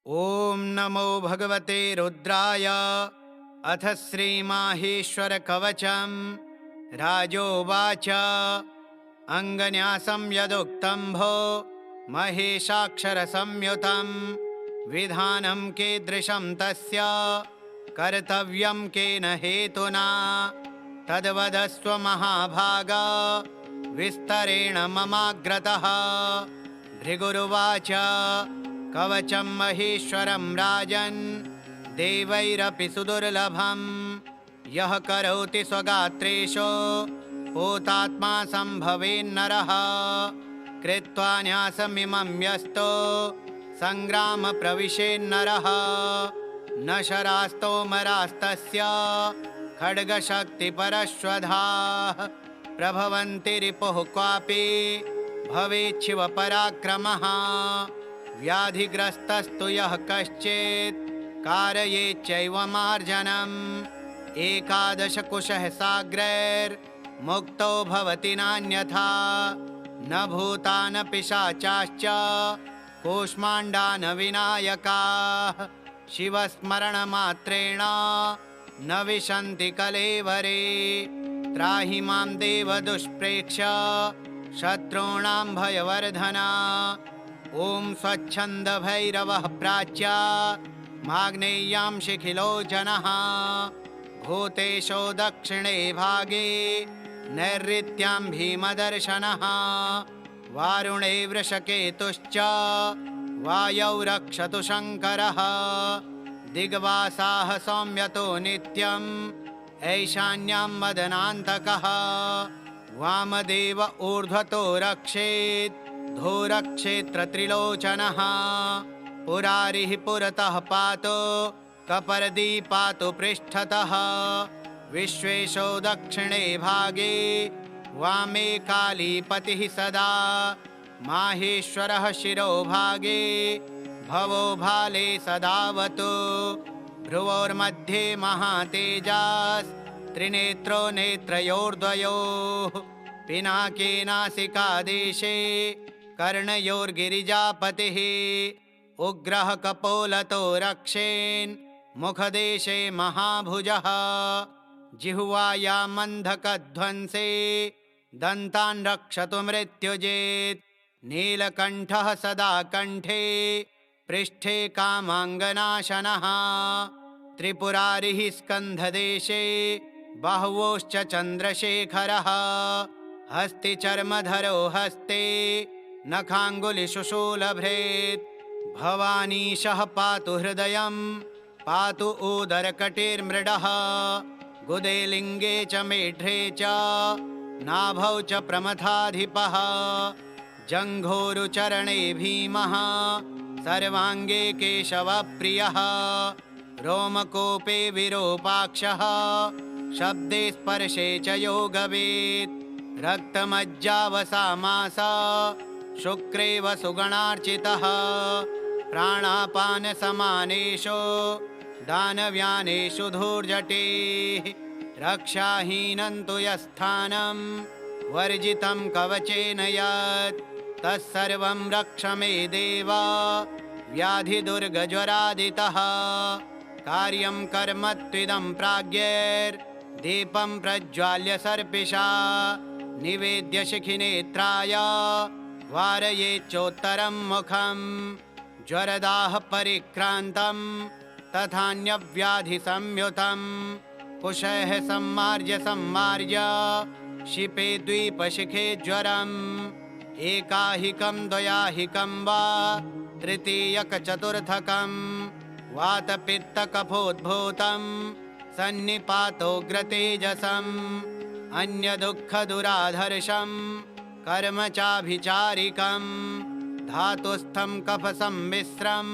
ॐ नमो भगवते रुद्राय। अथ श्रीमाहेश्वरकवचम्। राजोवाच अङ्गन्यासं यदुक्तं भो महेशाक्षरसंयुतं विधानं कीदृशं तस्य कर्तव्यं केन हेतुना तद्वदस्व महाभाग विस्तरेण ममाग्रतः। भृगुरुवाच कवचं महेश्वरं राजन् देवैरपि सुदुर्लभं यः करोति स्वगात्रेषु भूतात्मा सम्भवेन्नरः। कृत्वा न्यासमिमं यस्तो सङ्ग्राम प्रविशेन्नरः न शरास्तोमरास्तस्य खड्गशक्तिपरश्वधाः प्रभवन्ति रिपुः क्वापि भवेच्छिव पराक्रमः। व्याधिग्रस्तस्तु यः कश्चित् कारयेच्चैव मार्जनम् एकादशकुशः साग्रैर्मुक्तो भवति नान्यथा। न भूतान् पिशाचाश्च कूष्माण्डान् विनायकाः शिवस्मरणमात्रेण न विशन्ति कलेवरे। त्राहि मां देव दुष्प्रेक्ष्य शत्रूणां भयवर्धना। ॐ स्वच्छन्दभैरवः प्राच्या माग्नेय्यां शिखिलोचनः भूतेशो दक्षिणे भागे नैऋत्यां भीमदर्शनः। वारुणे वृषकेतुश्च वायौ रक्षतु शङ्करः। दिग्वासाः सौम्यतो नित्यम् ऐशान्यां मदनान्तकः। वामदेव ऊर्ध्वतो रक्षेत् धूरक्षेत्रत्रिलोचनः। पुरारिः पुरतः पातु कपर्दी पातु पृष्ठतः। विश्वेशो दक्षिणे भागे वामे कालीपतिः सदा। माहेश्वरः शिरोभागे भवो भाले सदावतु। भ्रुवोर्मध्ये महातेजास्त्रिनेत्रो नेत्रयोर्द्वयोः। पिनाके नासिकादेशे कर्णयोर्गिरिजापतिः। उग्रः कपोलतो रक्षेन् मुखदेशे महाभुजः। जिह्वायामन्धकध्वंसे दन्तान् रक्षतु मृत्युजेत्। नीलकण्ठः सदा कण्ठे पृष्ठे कामाङ्गनाशनः। त्रिपुरारिः स्कन्धदेशे बाह्वोश्च चन्द्रशेखरः। हस्तिचर्मधरो हस्ते नखाङ्गुलिषु शूलभृत्। भवानीशः पातु हृदयं पातु उदरकटिर्मृडः। गुदे लिङ्गे च मेढ्रे च नाभौ च प्रमथाधिपः। जङ्घोरुचरणे भीमः सर्वाङ्गे केशवप्रियः। रोमकोपे विरूपाक्षः शब्दे स्पर्शे च योगवेत्। रक्तमज्जावसामासा शुक्रे वसुगणार्चितः। प्राणापानसमानेषु दानव्यानेषु धूर्जटेः। रक्षाहीनं तु यस्थानं वर्जितं कवचेन यत् तत्सर्वं रक्ष मे देव व्याधिदुर्गज्वरादितः। कार्यं कर्म त्विदं प्राज्ञैर्दीपं प्रज्वाल्य सर्पिषा। निवेद्य शिखिनेत्राय वारयेच्चोत्तरं मुखं। ज्वरदाह परिक्रान्तं तथान्यव्याधिसंयुतं। कुशः सम्मार्ज्य सम्मार्ज्य शिपे द्वीपशिखे ज्वरम्। एकाहिकं द्वयाहिकं वा तृतीयकचतुर्थकं। वातपित्तकफोद्भूतं सन्निपातोग्रतेजसम्। अन्यदुःखदुराधर्षं कर्म चाभिचारिकं। धातुस्थं कफसम्मिश्रं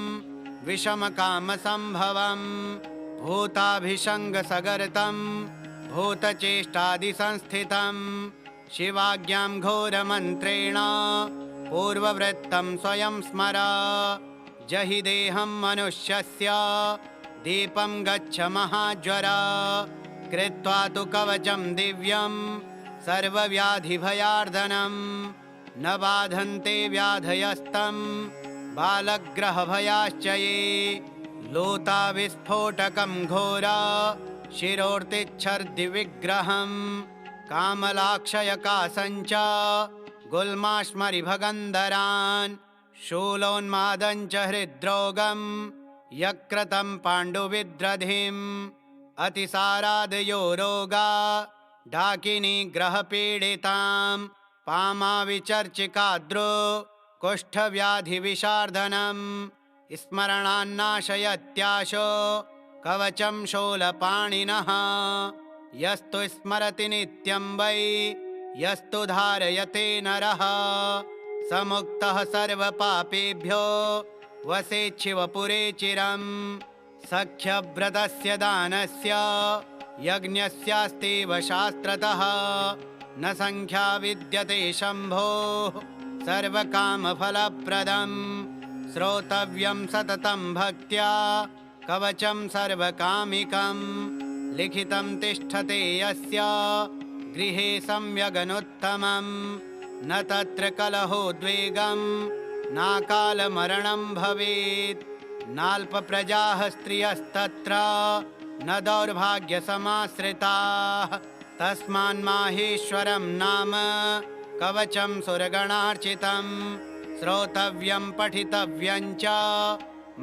विषमकामसम्भवम्। भूताभिषङ्गसगर्तं भूतचेष्टादिसंस्थितं। शिवाज्ञां घोरमन्त्रेण पूर्ववृत्तं स्वयं स्मर। जहि देहं मनुष्यस्य दीपं गच्छ महाज्वर। कृत्वा तु कवचं दिव्यं सर्वव्याधिभयार्दनं। न बाधन्ते व्याधयस्तं बालग्रहभयाश्च ये लोताविस्फोटकं घोरा शिरोर्तिच्छर्दिविग्रहं कामलाक्षयकासञ्च गुल्माश्मरिभगन्धरान् शूलोन्मादञ्च हृद्रोगं यक्रतं पाण्डुविद्रधिम् अतिसारादयो रोगा डाकिनी ग्रहपीडितां पामाविचर्चिकाद्रो कुष्ठव्याधिविशार्दनं स्मरणान्नाशयत्याशो कवचं शूलपाणिनः यस्तु स्मरति नित्यं वै यस्तु धारयते नरः समुक्तः सर्वपापेभ्यो वसेच्छिवपुरे चिरम् सख्यव्रतस्य दानस्य यज्ञस्यास्तेव शास्त्रतः न संख्या विद्यते शम्भोः सर्वकामफलप्रदं श्रोतव्यं सततं भक्त्या कवचं सर्वकामिकं लिखितं तिष्ठते यस्य गृहे सम्यगनुत्तमं न तत्र कलहोद्वेगं नाकालमरणं भवेत् नाल्पप्रजाः स्त्रियस्तत्र न दौर्भाग्यसमाश्रिताः तस्मान्माहेश्वरं नाम कवचं सुरगणार्चितं श्रोतव्यं पठितव्यं च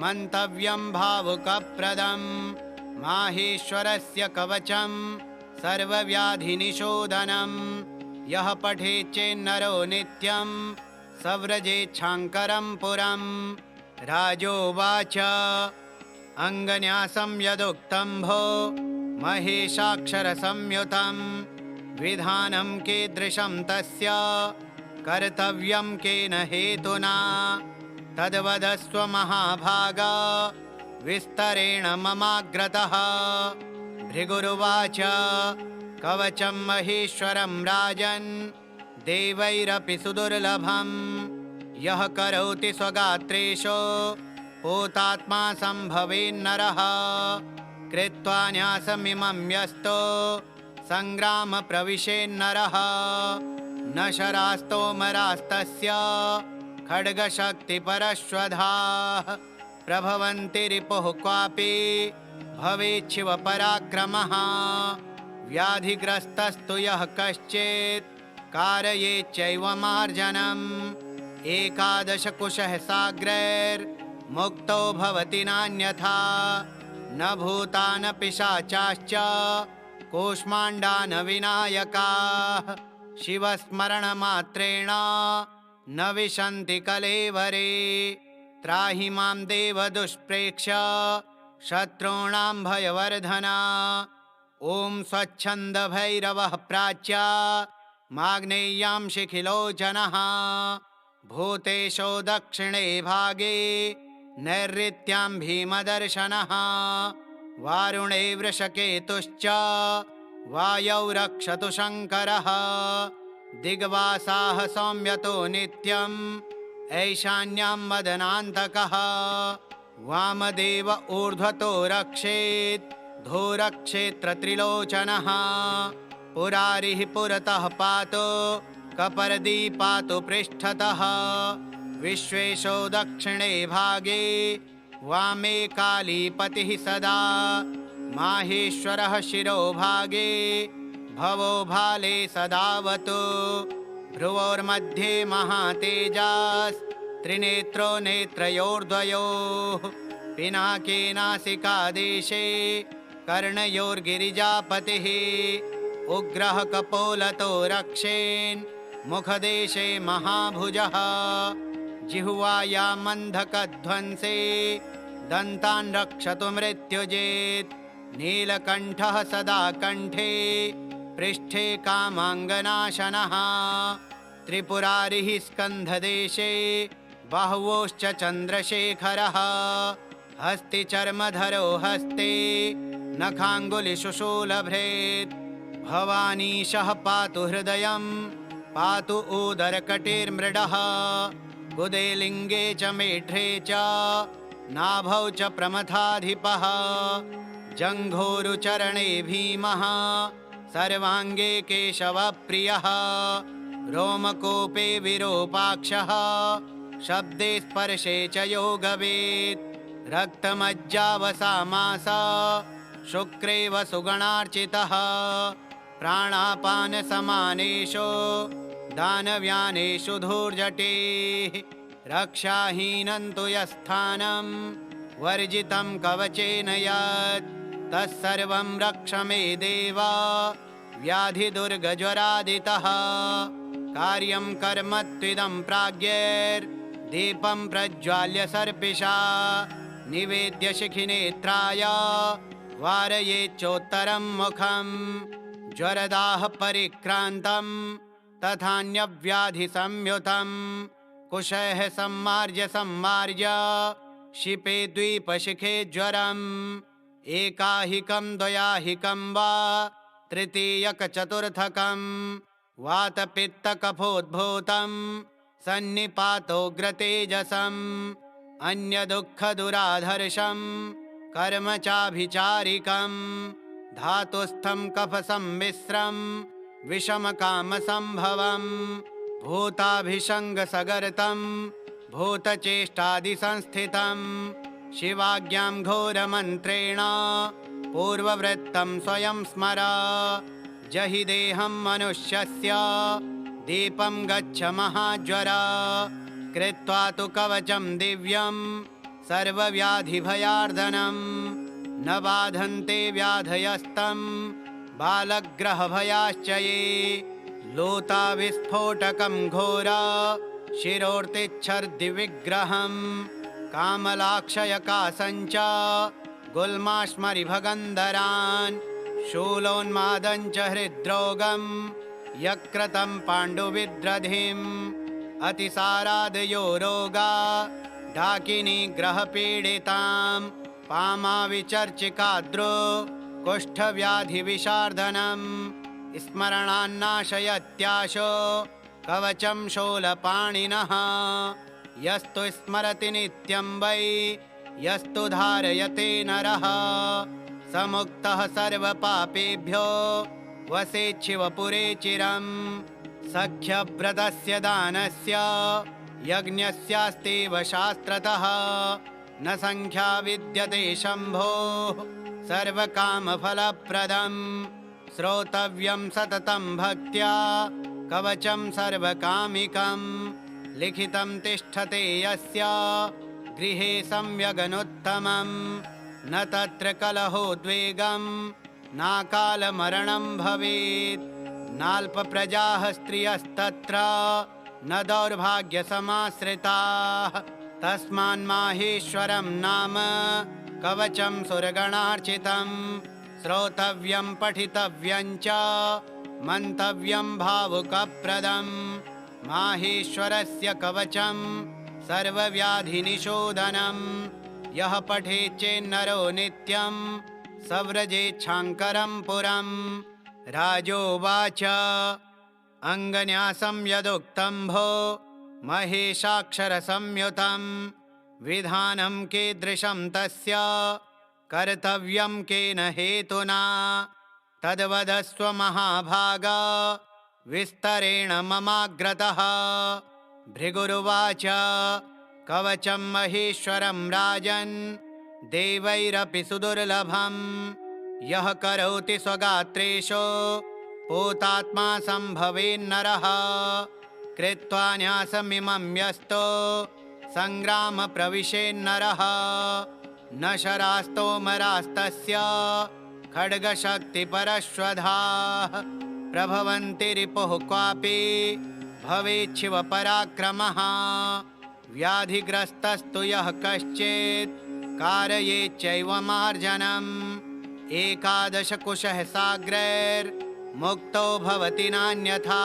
मन्तव्यं भावुकप्रदं माहेश्वरस्य कवचं सर्वव्याधिनिशोधनं यः पठेच्चेन्नरो नित्यं सव्रजेच्छाङ्करं पुरम् राजोवाच अङ्गन्यासं यदुक्तं भो महेशाक्षरसंयुतं विधानं कीदृशं तस्य कर्तव्यं केन हेतुना तद्वदस्व महाभागा विस्तरेण ममाग्रतः भृगुरुवाच कवचं महेश्वरं राजन् देवैरपि सुदुर्लभम् यः करोति स्वगात्रेषु पूतात्मा सम्भवेन्नरः कृत्वा न्यासमिमं यस्तो सङ्ग्राम प्रविशेन्नरः न शरास्तोमरास्तस्य खड्गशक्तिपरश्वधाः प्रभवन्ति रिपुः क्वापि भवेच्छिव पराक्रमः व्याधिग्रस्तस्तु यः कश्चित् कारयेच्चैव मार्जनम् एकादशकुशः साग्रैर्मुक्तो भवति नान्यथा न भूतान पिशाचाश्च कूष्माण्डान विनायकाः शिवस्मरणमात्रेण न विशन्ति कलेवरे त्राहि मां देव दुष्प्रेक्ष्य शत्रूणां भयवर्धना ॐ स्वच्छन्दभैरवः प्राच्या माग्नेय्यां शिखिलोचनः भूतेशो दक्षिणे भागे नैऋत्यां भीमदर्शनः वारुणे वृषकेतुश्च वायौ रक्षतु शङ्करः दिग्वासाः सौम्यतो नित्यम् ऐशान्यां मदनान्तकः वामदेव ऊर्ध्वतो रक्षेत् धूरक्षेत्रत्रिलोचनः पुरारिः पुरतः पातु कपर्दी पातु पृष्ठतः विश्वेशो दक्षिणे भागे वामे कालीपतिः सदा माहेश्वरः शिरोभागे भवो भाले सदावतु भ्रुवोर्मध्ये महातेजास्त्रिनेत्रो नेत्रयोर्द्वयोः पिनाके नासिकादेशे कर्णयोर्गिरिजापतिः उग्रः कपोलतो रक्षेन् मुखदेशे महाभुजः जिह्वायां मन्धकध्वंसे दन्तान् रक्षतु मृत्युजेत् नीलकण्ठः सदा कण्ठे पृष्ठे कामाङ्गनाशनः त्रिपुरारिः स्कन्धदेशे बाह्वोश्च चन्द्रशेखरः हस्तिचर्मधरो हस्ते नखाङ्गुलिषु शूलभ्रेत् भवानीशः पातु हृदयं पातु उदरकटिर्मृडः गुदे लिङ्गे च मेढ्रे च नाभौ च प्रमथाधिपः जङ्घोरुचरणे भीमः सर्वाङ्गे केशवप्रियः रोमकूपे विरूपाक्षः शब्दे स्पर्शे च योगवेत् रक्तमज्जावसामास शुक्रे वसुगणार्चितः प्राणापानसमानेषु दानव्यानेषु धूर्जटेः रक्षाहीनं तु यस्थानं वर्जितं कवचेन यत् तत्सर्वं रक्ष मे देव व्याधिदुर्गज्वरादितः कार्यं कर्म त्विदं प्राज्ञैर्दीपं प्रज्वाल्य सर्पिषा निवेद्य शिखिनेत्राय वारयेच्चोत्तरं मुखं ज्वरदाह परिक्रान्तं तथान्यव्याधिसंयुतं कुशः सम्मार्ज्य शिपे द्वीपशिखे ज्वरम् एकाहिकं द्वयाहिकं वा तृतीयकचतुर्थकं वातपित्तकफोद्भूतं सन्निपातोग्रतेजसम् अन्यदुःखदुराधर्षं कर्म चाभिचारिकं धातुस्थं कफसम्मिश्रं विषमकामसम्भवं भूताभिषङ्गसगर्तं भूतचेष्टादिसंस्थितं शिवाज्ञां घोरमन्त्रेण पूर्ववृत्तं स्वयं स्मर जहि देहं मनुष्यस्य दीपं गच्छ महाज्वर कृत्वा तु कवचं दिव्यं सर्वव्याधिभयार्दनं न बाधन्ते व्याधयस्तं बालग्रहभयाश्च ये लोताविस्फोटकं घोरा शिरोर्तिच्छर्दिविग्रहं कामलाक्षयकासञ्च गुल्माश्मरिभगन्धरान् शूलोन्मादञ्च हृद्रोगं यक्रतं पाण्डुविद्रधिम् अतिसारादयो रोगा डाकिनीग्रहपीडितां पामाविचर्चिकाद्रो कुष्ठव्याधिविशार्दनं स्मरणान्नाशयत्याशो कवचं शूलपाणिनः यस्तु स्मरति नित्यं वै यस्तु धारयते नरः समुक्तः सर्वपापेभ्यो वसेच्छिवपुरे चिरम् सख्यव्रतस्य दानस्य यज्ञस्यास्तेव शास्त्रतः न संख्या विद्यते शम्भोः सर्वकामफलप्रदम् श्रोतव्यं सततं भक्त्या कवचं सर्वकामिकं लिखितं तिष्ठते यस्य गृहे सम्यगनुत्तमं न तत्र कलहोद्वेगं नाकालमरणं भवेत् नाल्पप्रजाः स्त्रियस्तत्र न दौर्भाग्यसमाश्रिताः तस्मान्माहेश्वरं नाम कवचं सुरगणार्चितं श्रोतव्यं पठितव्यं च मन्तव्यं भावुकप्रदं माहेश्वरस्य कवचं सर्वव्याधिनिशोधनं यः पठेच्चेन्नरो नित्यं सव्रजेच्छाङ्करं पुरम् राजोवाच अङ्गन्यासं यदुक्तं भो महेशाक्षरसंयुतं विधानं कीदृशं तस्य कर्तव्यं केन हेतुना तद्वदस्व महाभाग विस्तरेण ममाग्रतः भृगुरुवाच कवचं महेश्वरं राजन् देवैरपि सुदुर्लभम् यः करोति स्वगात्रेषु पूतात्मा सम्भवेन्नरः कृत्वा न्यासमिमं यस्तो सङ्ग्राम प्रविशेन्नरः न शरास्तोमरास्तस्य खड्गशक्तिपरश्वधाः प्रभवन्ति रिपुः क्वापि भवेच्छिव पराक्रमः व्याधिग्रस्तस्तु यः कश्चित् कारयेच्चैव मार्जनम् एकादशकुशः साग्रैर्मुक्तो भवति नान्यथा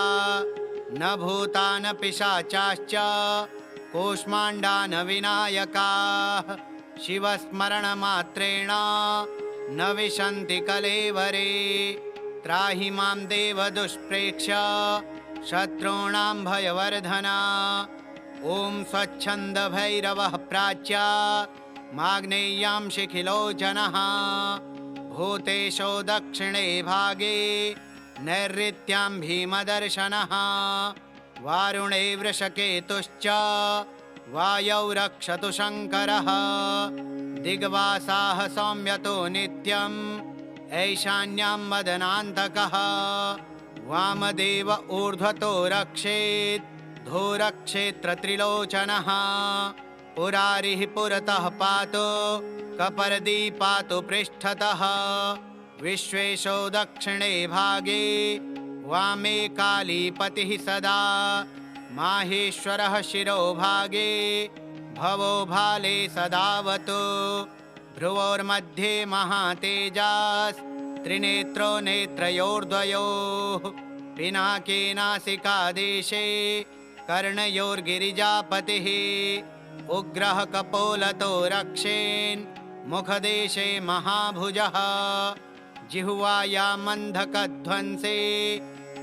न भूता न पिशाचाश्च कूष्माण्डा न विनायकाः शिवस्मरणमात्रेण न विशन्ति कलेवरे त्राहि मां देव दुष्प्रेक्ष्य शत्रूणां भयवर्धना ॐ स्वच्छन्दभैरवः प्राच्या माग्नेय्यां शिखिलोचनः भूतेशो दक्षिणे भागे नैऋत्यां भीमदर्शनः वारुणे वृषकेतुश्च वायौ रक्षतु शङ्करः दिग्वासाः सौम्यतो नित्यम् ऐशान्यां मदनान्तकः वामदेव ऊर्ध्वतो रक्षेत् धूरक्षेत्रत्रिलोचनः पुरारिः पुरतः पातु कपर्दी पातु पृष्ठतः विश्वेशो दक्षिणे भागे वामे कालीपतिः सदा माहेश्वरः शिरोभागे भवो भाले सदावतु भ्रुवोर्मध्ये महातेजास् त्रिनेत्रो नेत्रयोर्द्वयोः पिनाके नासिकादेशे कर्णयोर्गिरिजापतिः उग्रः कपोलतो रक्षेन् मुखदेशे महाभुजः जिह्वायां मन्धकध्वंसे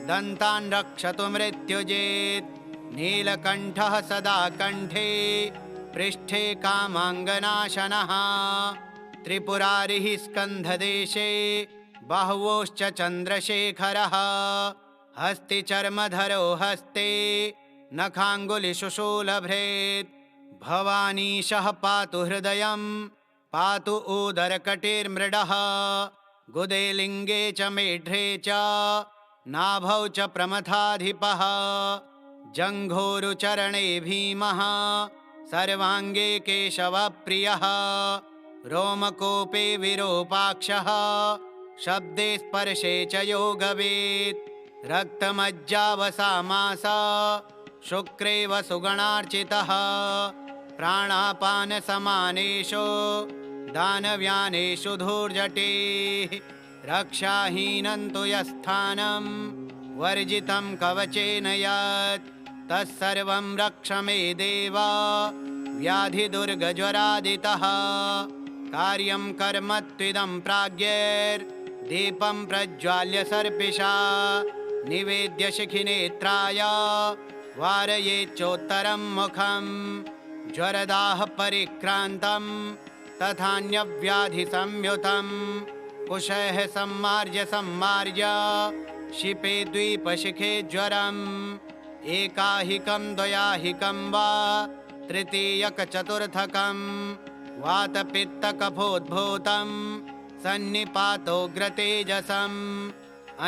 दन्तान् रक्षतु मृत्युजेत् नीलकण्ठः सदा कण्ठे पृष्ठे कामाङ्गनाशनः त्रिपुरारिः स्कन्धदेशे बाह्वोश्च चन्द्रशेखरः हस्तिचर्मधरो हस्ते नखाङ्गुलिषु शूलभ्रेत् भवानीशः पातु हृदयं पातु उदरकटिर्मृडः गुदे लिङ्गे च मेढ्रे च नाभौ च प्रमथाधिपः जङ्घोरुचरणे भीमः सर्वाङ्गे केशवप्रियः रोमकोपे विरूपाक्षः शब्दे स्पर्शे च योगवेत् रक्तमज्जावसामासा शुक्रे वसुगणार्चितः प्राणापानसमानेषु दानव्यानेषु धूर्जटेः रक्षाहीनं तु यस्थानं वर्जितं कवचेन यत् तत्सर्वं रक्ष मे देव व्याधिदुर्गज्वरादितः कार्यं कर्म त्विदं प्राज्ञैर्दीपं प्रज्वाल्य सर्पिषा निवेद्य शिखिनेत्राय वारयेच्चोत्तरं मुखं ज्वरदाह परिक्रान्तं तथान्यव्याधिसंयुतं कुशः सम्मार्य शिपे द्वीपशिखे ज्वरम् एकाहिकं द्वयाहिकं वा तृतीयकचतुर्थकं वातपित्तकफोद्भूतं सन्निपातोग्रतेजसम्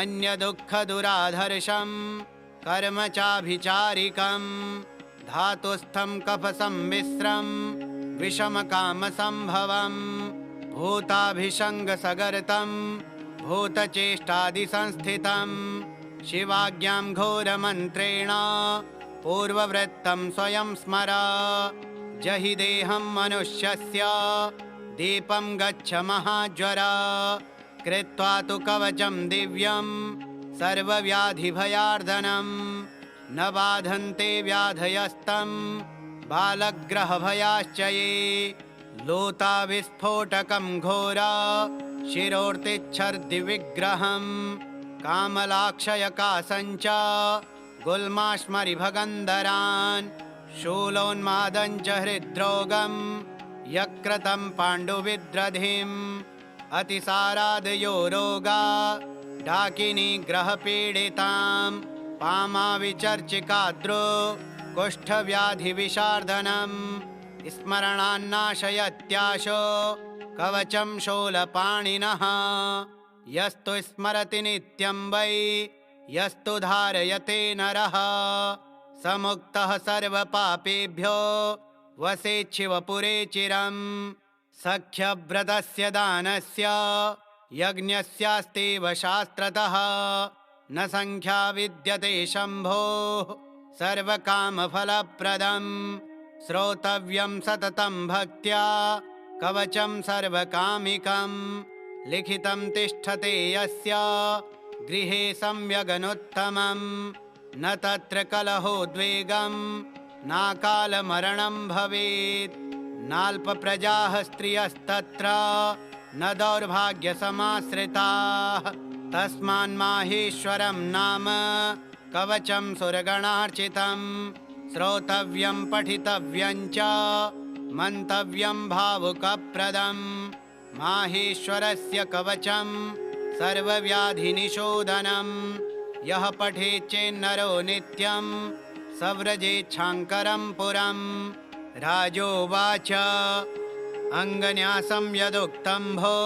अन्यदुःखदुराधर्षं कर्म चाभिचारिकं धातुस्थं कफसम्मिश्रं विषमकामसम्भवं भूताभिषङ्गसगर्तं भूतचेष्टादिसंस्थितं शिवाज्ञां घोरमन्त्रेण पूर्ववृत्तं स्वयं स्मर जहि देहं मनुष्यस्य दीपं गच्छ महाज्वर कृत्वा तु कवचं दिव्यं सर्वव्याधिभयार्दनं न बाधन्ते व्याधयस्तं बालग्रहभयाश्च ये लोताविस्फोटकं घोरा शिरोर्तिच्छर्दिविग्रहं कामलाक्षयकासञ्च गुल्माश्मरिभगन्धरान् शूलोन्मादञ्च हृद्रोगं यक्रतं पाण्डुविद्रधिम् अतिसारादयो रोगा डाकिनीग्रहपीडितां पामाविचर्चिकाद्रो कुष्ठव्याधिविशार्दनं स्मरणान्नाशयत्याशो कवचं शूलपाणिनः यस्तु स्मरति नित्यं वै यस्तु धारयते नरः समुक्तः सर्वपापेभ्यो वसेच्छिवपुरे चिरम् सख्यव्रतस्य दानस्य यज्ञस्यास्तेव शास्त्रतः न संख्या विद्यते शम्भोः सर्वकामफलप्रदम् श्रोतव्यं सततं भक्त्या कवचं सर्वकामिकं लिखितं तिष्ठते यस्य गृहे सम्यगनुत्तमं न तत्र कलहोद्वेगं नाकालमरणं भवेत् नाल्पप्रजाः स्त्रियस्तत्र न दौर्भाग्यसमाश्रिताः तस्मान्माहेश्वरं नाम कवचं सुरगणार्चितं श्रोतव्यं पठितव्यं च मन्तव्यं भावुकप्रदं माहेश्वरस्य कवचं सर्वव्याधिनिशोधनं यः पठेच्चेन्नरो नित्यं सव्रजेच्छाङ्करं पुरं राजोवाच अङ्गन्यासं यदुक्तं भो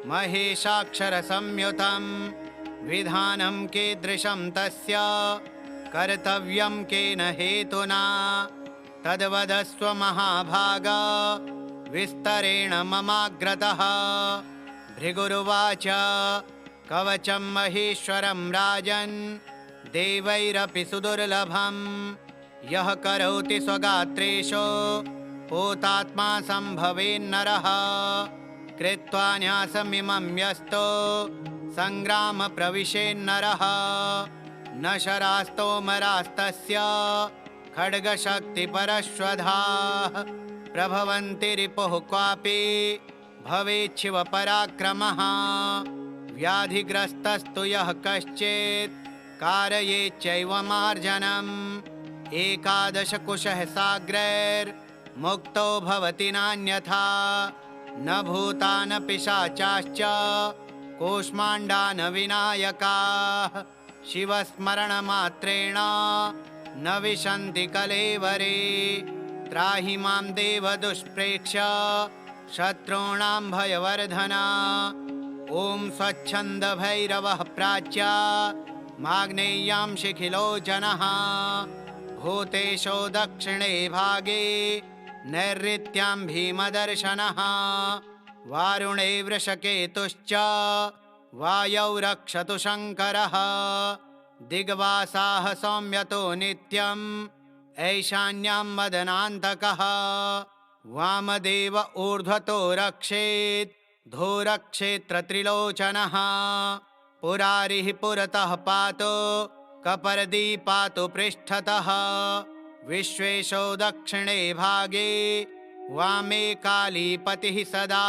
महेशाक्षरसंयुतं विधानं कीदृशं तस्य कर्तव्यं केन हेतुना तद्वदस्व महाभाग विस्तरेण ममाग्रतः। भृगुरुवाच कवचं महेश्वरं राजन् देवैरपि सुदुर्लभं यः करोति स्वगात्रेषु भूतात्मा सम्भवेन्नरः कृत्वा न्यासमिमं यस्तो सङ्ग्राम प्रविशेन्नरः न शरास्तोमरास्तस्य खड्गशक्तिपरश्वधाः प्रभवन्ति रिपुः क्वापि भवेच्छिव पराक्रमः व्याधिग्रस्तस्तु यः कश्चित् कारयेच्चैव मार्जनम् एकादशकुशः साग्रैर्मुक्तो भवति नान्यथा न भूता न पिशाचाश्च कूष्माण्डा न विनायकाः शिवस्मरणमात्रेण न विशन्ति कलेवरे त्राहि मां देव दुष्प्रेक्ष्य शत्रूणां भयवर्धना ॐ स्वच्छन्दभैरवः प्राच्या माग्नेय्यां शिखिलोचनः भूतेशो दक्षिणे भागे नैऋत्यां भीमदर्शनः वारुणे वृषकेतुश्च वायौ रक्षतु शङ्करः दिग्वासाः सौम्यतो नित्यम् ऐशान्यां मदनान्तकः वामदेव ऊर्ध्वतो रक्षेत् धूरक्षेत्रत्रिलोचनः पुरारिः पुरतः पातु कपर्दी पातु पृष्ठतः विश्वेशो दक्षिणे भागे वामे कालीपतिः सदा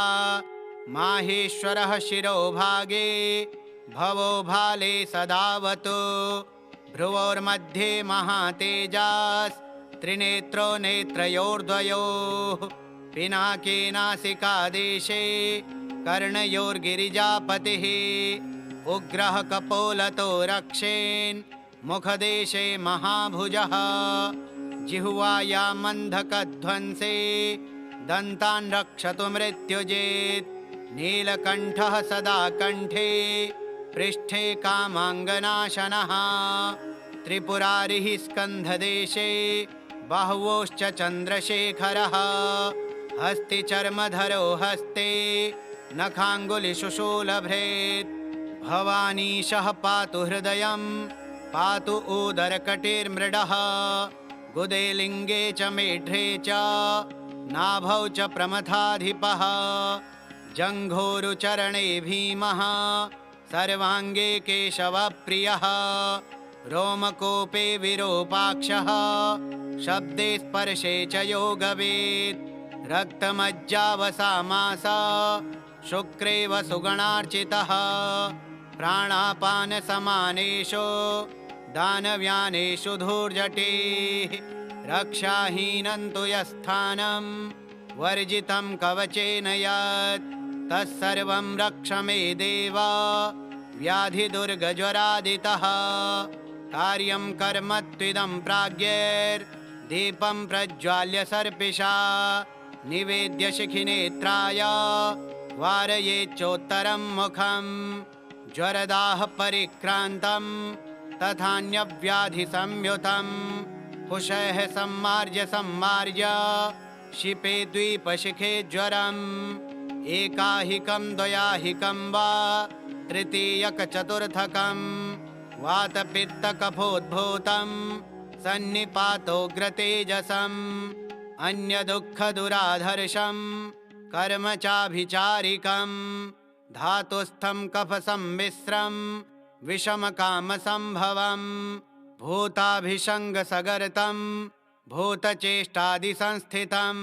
माहेश्वरः शिरोभागे भवो भाले सदावतु भ्रुवोर्मध्ये महातेजास् त्रिनेत्रो नेत्रयोर्द्वयोः पिनाके नासिकादेशे कर्णयोर्गिरिजापतिः उग्रः कपोलतो रक्षेन् मुखदेशे महाभुजः जिह्वायां मन्धकध्वंसे दन्तान् रक्षतु मृत्युजेत् नीलकण्ठः सदा कण्ठे पृष्ठे कामाङ्गनाशनः त्रिपुरारिः स्कन्धदेशे बाह्वोश्च चन्द्रशेखरः हस्तिचर्मधरो हस्ते नखाङ्गुलिशुशूलभ्रेत् भवानीशः पातु हृदयं पातु उदरकटिर्मृडः गुदे लिङ्गे च मेढ्रे च नाभौ च प्रमथाधिपः जङ्घोरुचरणे भीमः सर्वाङ्गे केशवप्रियः रोमकोपे विरूपाक्षः शब्दे स्पर्शे च योगवेत् रक्तमज्जावसामास शुक्रेव सुगणार्चितः प्राणापानसमानेषु दानव्यानेषु धूर्जटेः रक्षाहीनं तु यस्थानं वर्जितं कवचेन यत् तत्सर्वं रक्ष मे देव व्याधिदुर्गज्वरादितः कार्यं कर्म त्विदं प्राज्ञैर्दीपं प्रज्वाल्य सर्पिषा निवेद्य शिखिनेत्राय वारयेच्चोत्तरं मुखं ज्वरदाह परिक्रान्तं तथान्यव्याधिसंयुतं कुशः सम्मार्ज्य सम्मार्ज्य शिपे द्वीपशिखे ज्वरम् एकाहिकं द्वयाहिकं वा तृतीयकचतुर्थकं वातपित्तकफोद्भूतं सन्निपातोग्रतेजसम् अन्यदुःखदुराधर्षं कर्म चाभिचारिकं धातुस्थं कफसम्मिश्रं विषमकामसम्भवं भूताभिषङ्गसगर्तं भूतचेष्टादिसंस्थितं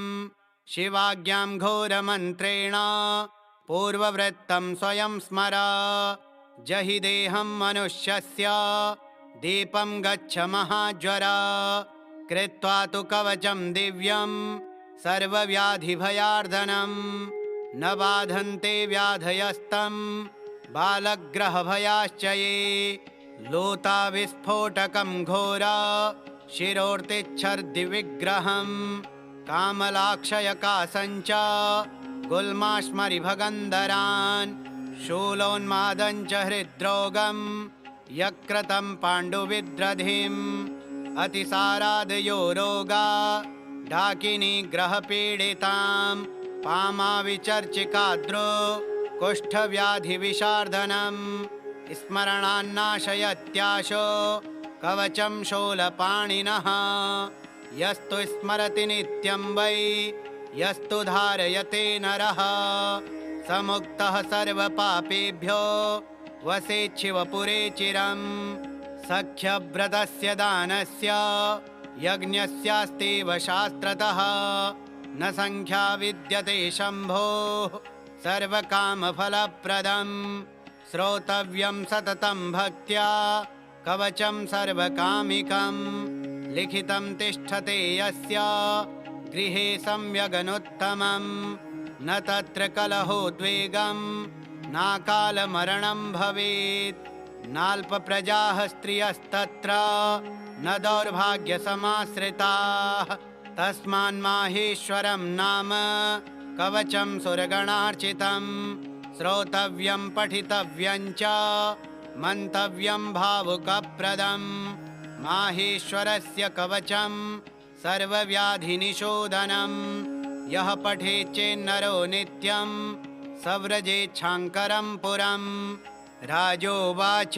शिवाज्ञां घोरमन्त्रेण पूर्ववृत्तं स्वयं स्मर जहि देहं मनुष्यस्य दीपं गच्छ महाज्वर कृत्वा तु कवचं दिव्यं सर्वव्याधिभयार्दनं न बाधन्ते व्याधयस्तं बालग्रहभयाश्च ये लोताविस्फोटकं घोरा शिरोर्तिच्छर्दि विग्रहं कामलाक्षयकासञ्च गुल्माश्मरिभगन्धरान् शूलोन्मादञ्च हृद्रोगं यक्रतं पाण्डुविद्रधिम् अतिसारादयो रोगा डाकिनीग्रहपीडितां पामाविचर्चिकाद्रो कुष्ठव्याधिविशार्दनं स्मरणान्नाशयत्याशो कवचं शूलपाणिनः यस्तु स्मरति नित्यं वै यस्तु धारयते नरः समुक्तः सर्वपापेभ्यो वसेच्छिवपुरे चिरम् सख्यव्रतस्य दानस्य यज्ञस्यास्तेव शास्त्रतः न संख्या विद्यते शम्भोः सर्वकामफलप्रदम् श्रोतव्यं सततं भक्त्या कवचं सर्वकामिकं लिखितं तिष्ठते यस्य गृहे सम्यगनुत्तमं न तत्र कलहोद्वेगं नाकालमरणं भवेत् नाल्पप्रजाः स्त्रियस्तत्र न दौर्भाग्यसमाश्रिताः तस्मान्माहेश्वरं नाम कवचं सुरगणार्चितं श्रोतव्यं पठितव्यं च मन्तव्यं भावुकप्रदं माहेश्वरस्य कवचं सर्वव्याधिनिशोधनं यः पठेच्चेन्नरो नित्यं सव्रजेच्छाङ्करं पुरम् राजोवाच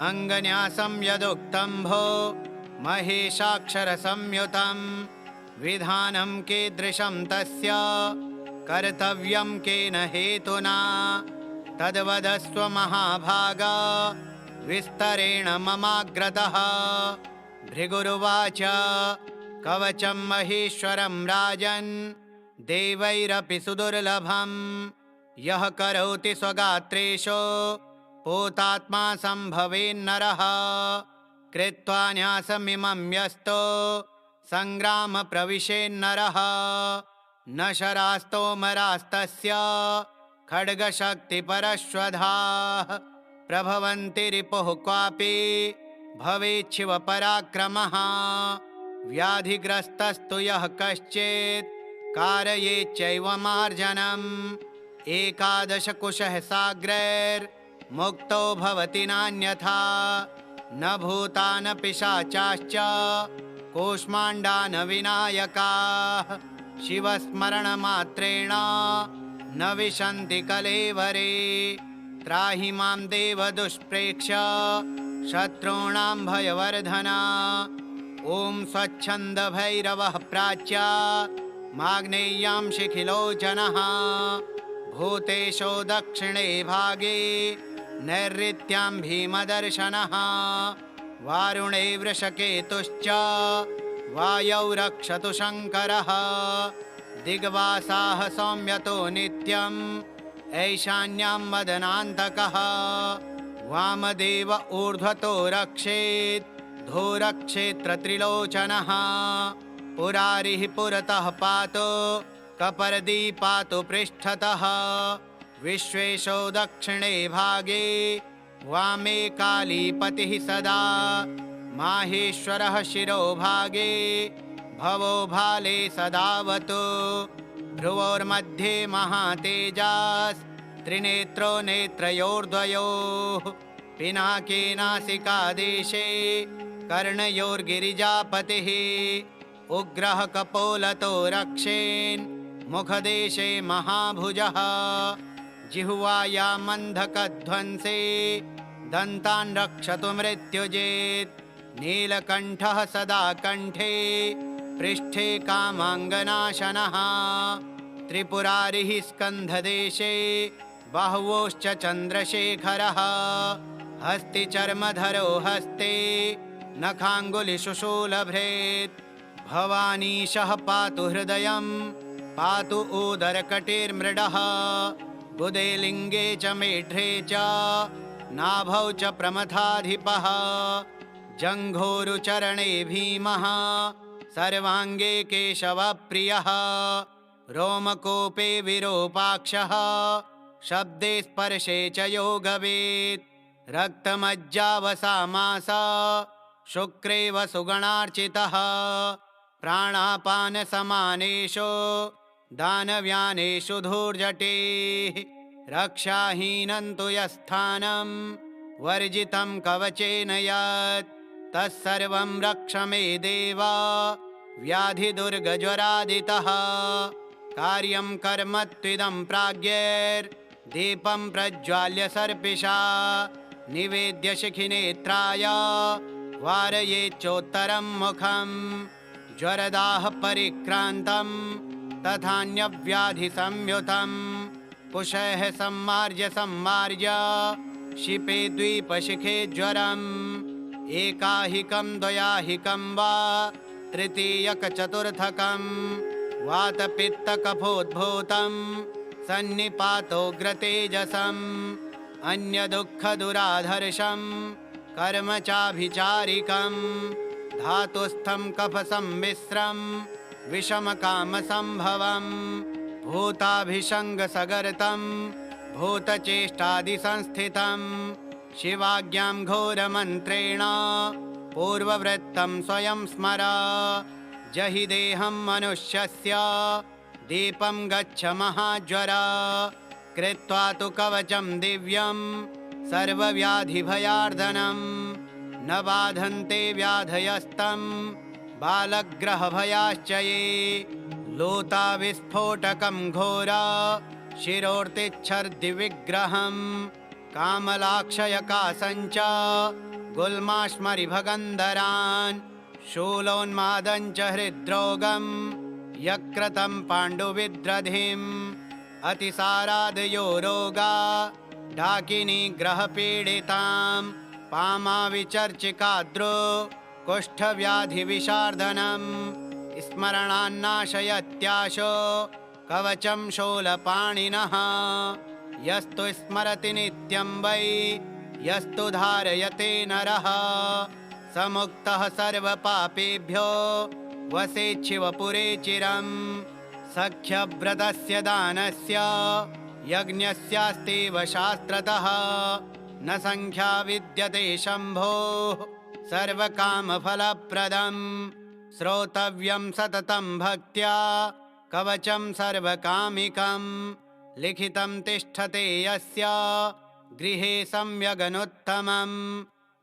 अङ्गन्यासं यदुक्तं भो महेशाक्षरसंयुतं विधानं कीदृशं तस्य कर्तव्यं केन हेतुना तद्वदस्व महाभागा विस्तरेण ममाग्रतः भृगुरुवाच कवचं महेश्वरं राजन् देवैरपि सुदुर्लभम् यः करोति स्वगात्रेषु पूतात्मा सम्भवेन्नरः कृत्वा न्यासमिमं यस्तो सङ्ग्राम प्रविशेन्नरः न शरास्तोमरास्तस्य खड्गशक्तिपरश्वधाः प्रभवन्ति रिपुः क्वापि भवेच्छिवपराक्रमः व्याधिग्रस्तस्तु यः कश्चित् कारयेच्चैव मार्जनम् एकादशकुशः साग्रैर्मुक्तो भवति नान्यथा न भूता न पिशाचाश्च कूष्माण्डा न विनायकाः शिवस्मरणमात्रेण न विशन्ति कलेवरे त्राहि मां देव दुष्प्रेक्ष्य शत्रूणां भयवर्धना ॐ स्वच्छन्दभैरवः प्राच्या माग्नेय्यां शिखिलोचनः भूतेशो दक्षिणे भागे नैऋत्यां भीमदर्शनः वारुणे वृषकेतुश्च वायौ रक्षतु शङ्करः दिग्वासाः सौम्यतो नित्यम् ऐशान्यां मदनान्तकः वामदेव ऊर्ध्वतो रक्षेत् धूरक्षेत्रत्रिलोचनः पुरारिः पुरतः पातु कपर्दी पातु पृष्ठतः विश्वेशो दक्षिणे भागे वामे कालीपतिः सदा माहेश्वरः शिरोभागे भवो भाले सदावतु भ्रुवोर्मध्ये महातेजास् त्रिनेत्रो नेत्रयोर्द्वयोः पिनाके नासिकादेशे कर्णयोर्गिरिजापतिः उग्रः कपोलतो रक्षेन् मुखदेशे महाभुजः जिह्वायामन्धकध्वंसे दन्तान् रक्षतु मृत्युजेत् नीलकण्ठः सदा कण्ठे पृष्ठे कामाङ्गनाशनः त्रिपुरारिः स्कन्धदेशे बाह्वोश्च चन्द्रशेखरः हस्तिचर्मधरो हस्ते नखाङ्गुलिषु शूलभृत् भवानीशः पातु हृदयं पातु उदरकटिर्मृडः बुधे लिङ्गे च मेढ्रे च नाभौ च प्रमथाधिपः जङ्घोरुचरणे भीमः सर्वाङ्गे केशवप्रियः रोमकोपे विरूपाक्षः शब्दे स्पर्शे च योगवेत् रक्तमज्जावसामास शुक्रे वसुगणार्चितः प्राणापानसमानेषु दानव्यानेषु धूर्जटेः रक्षाहीनं तु यस्थानं वर्जितं कवचेन यत् तत्सर्वं रक्ष मे देव व्याधिदुर्गज्वरादितः। कार्यं कर्म त्विदं प्राज्ञैर्दीपं प्रज्वाल्य सर्पिषा निवेद्य शिखिनेत्राय वारयेच्चोत्तरं मुखं ज्वरदाह परिक्रान्तं तथान्यव्याधिसंयुतं कुशः सम्मार्ज्य क्षिपे द्वीपशिखे ज्वरम् एकाहिकं द्वयाहिकं वा तृतीयकचतुर्थकं वातपित्तकफोद्भूतं सन्निपातोग्रतेजसम् अन्यदुःखदुराधर्षं कर्म चाभिचारिकं धातुस्थं कफसम्मिश्रं विषमकामसम्भवं भूताभिषङ्गसगर्तं भूतचेष्टादिसंस्थितं शिवाज्ञां घोरमन्त्रेण पूर्ववृत्तं स्वयं स्मर जहि देहं मनुष्यस्य दीपं गच्छ महाज्वर कृत्वा तु कवचं दिव्यं सर्वव्याधिभयार्दनं न बाधन्ते व्याधयस्तं बालग्रहभयाश्च ये लूताविस्फोटकं घोरा शिरोर्तिच्छर्दिविग्रहं कामलाक्षयकासञ्च गुल्माश्मरिभगन्धरान् शूलोन्मादञ्च हृद्रोगं यक्रतं पाण्डुविद्रधिम् अतिसारादयो रोगा डाकिनीग्रहपीडितां पामाविचर्चिकाद्रो कुष्ठव्याधिविशार्दनं स्मरणान्नाशयत्याशो कवचं शूलपाणिनः यस्तु स्मरति नित्यं वै यस्तु धारयते नरः समुक्तः सर्वपापेभ्यो वसेच्छिवपुरे चिरम् सख्यव्रतस्य दानस्य यज्ञस्यास्तेव शास्त्रतः न संख्या विद्यते शम्भोः सर्वकामफलप्रदं श्रोतव्यं सततं भक्त्या कवचं सर्वकामिकं लिखितं तिष्ठते यस्य गृहे सम्यगनुत्तमं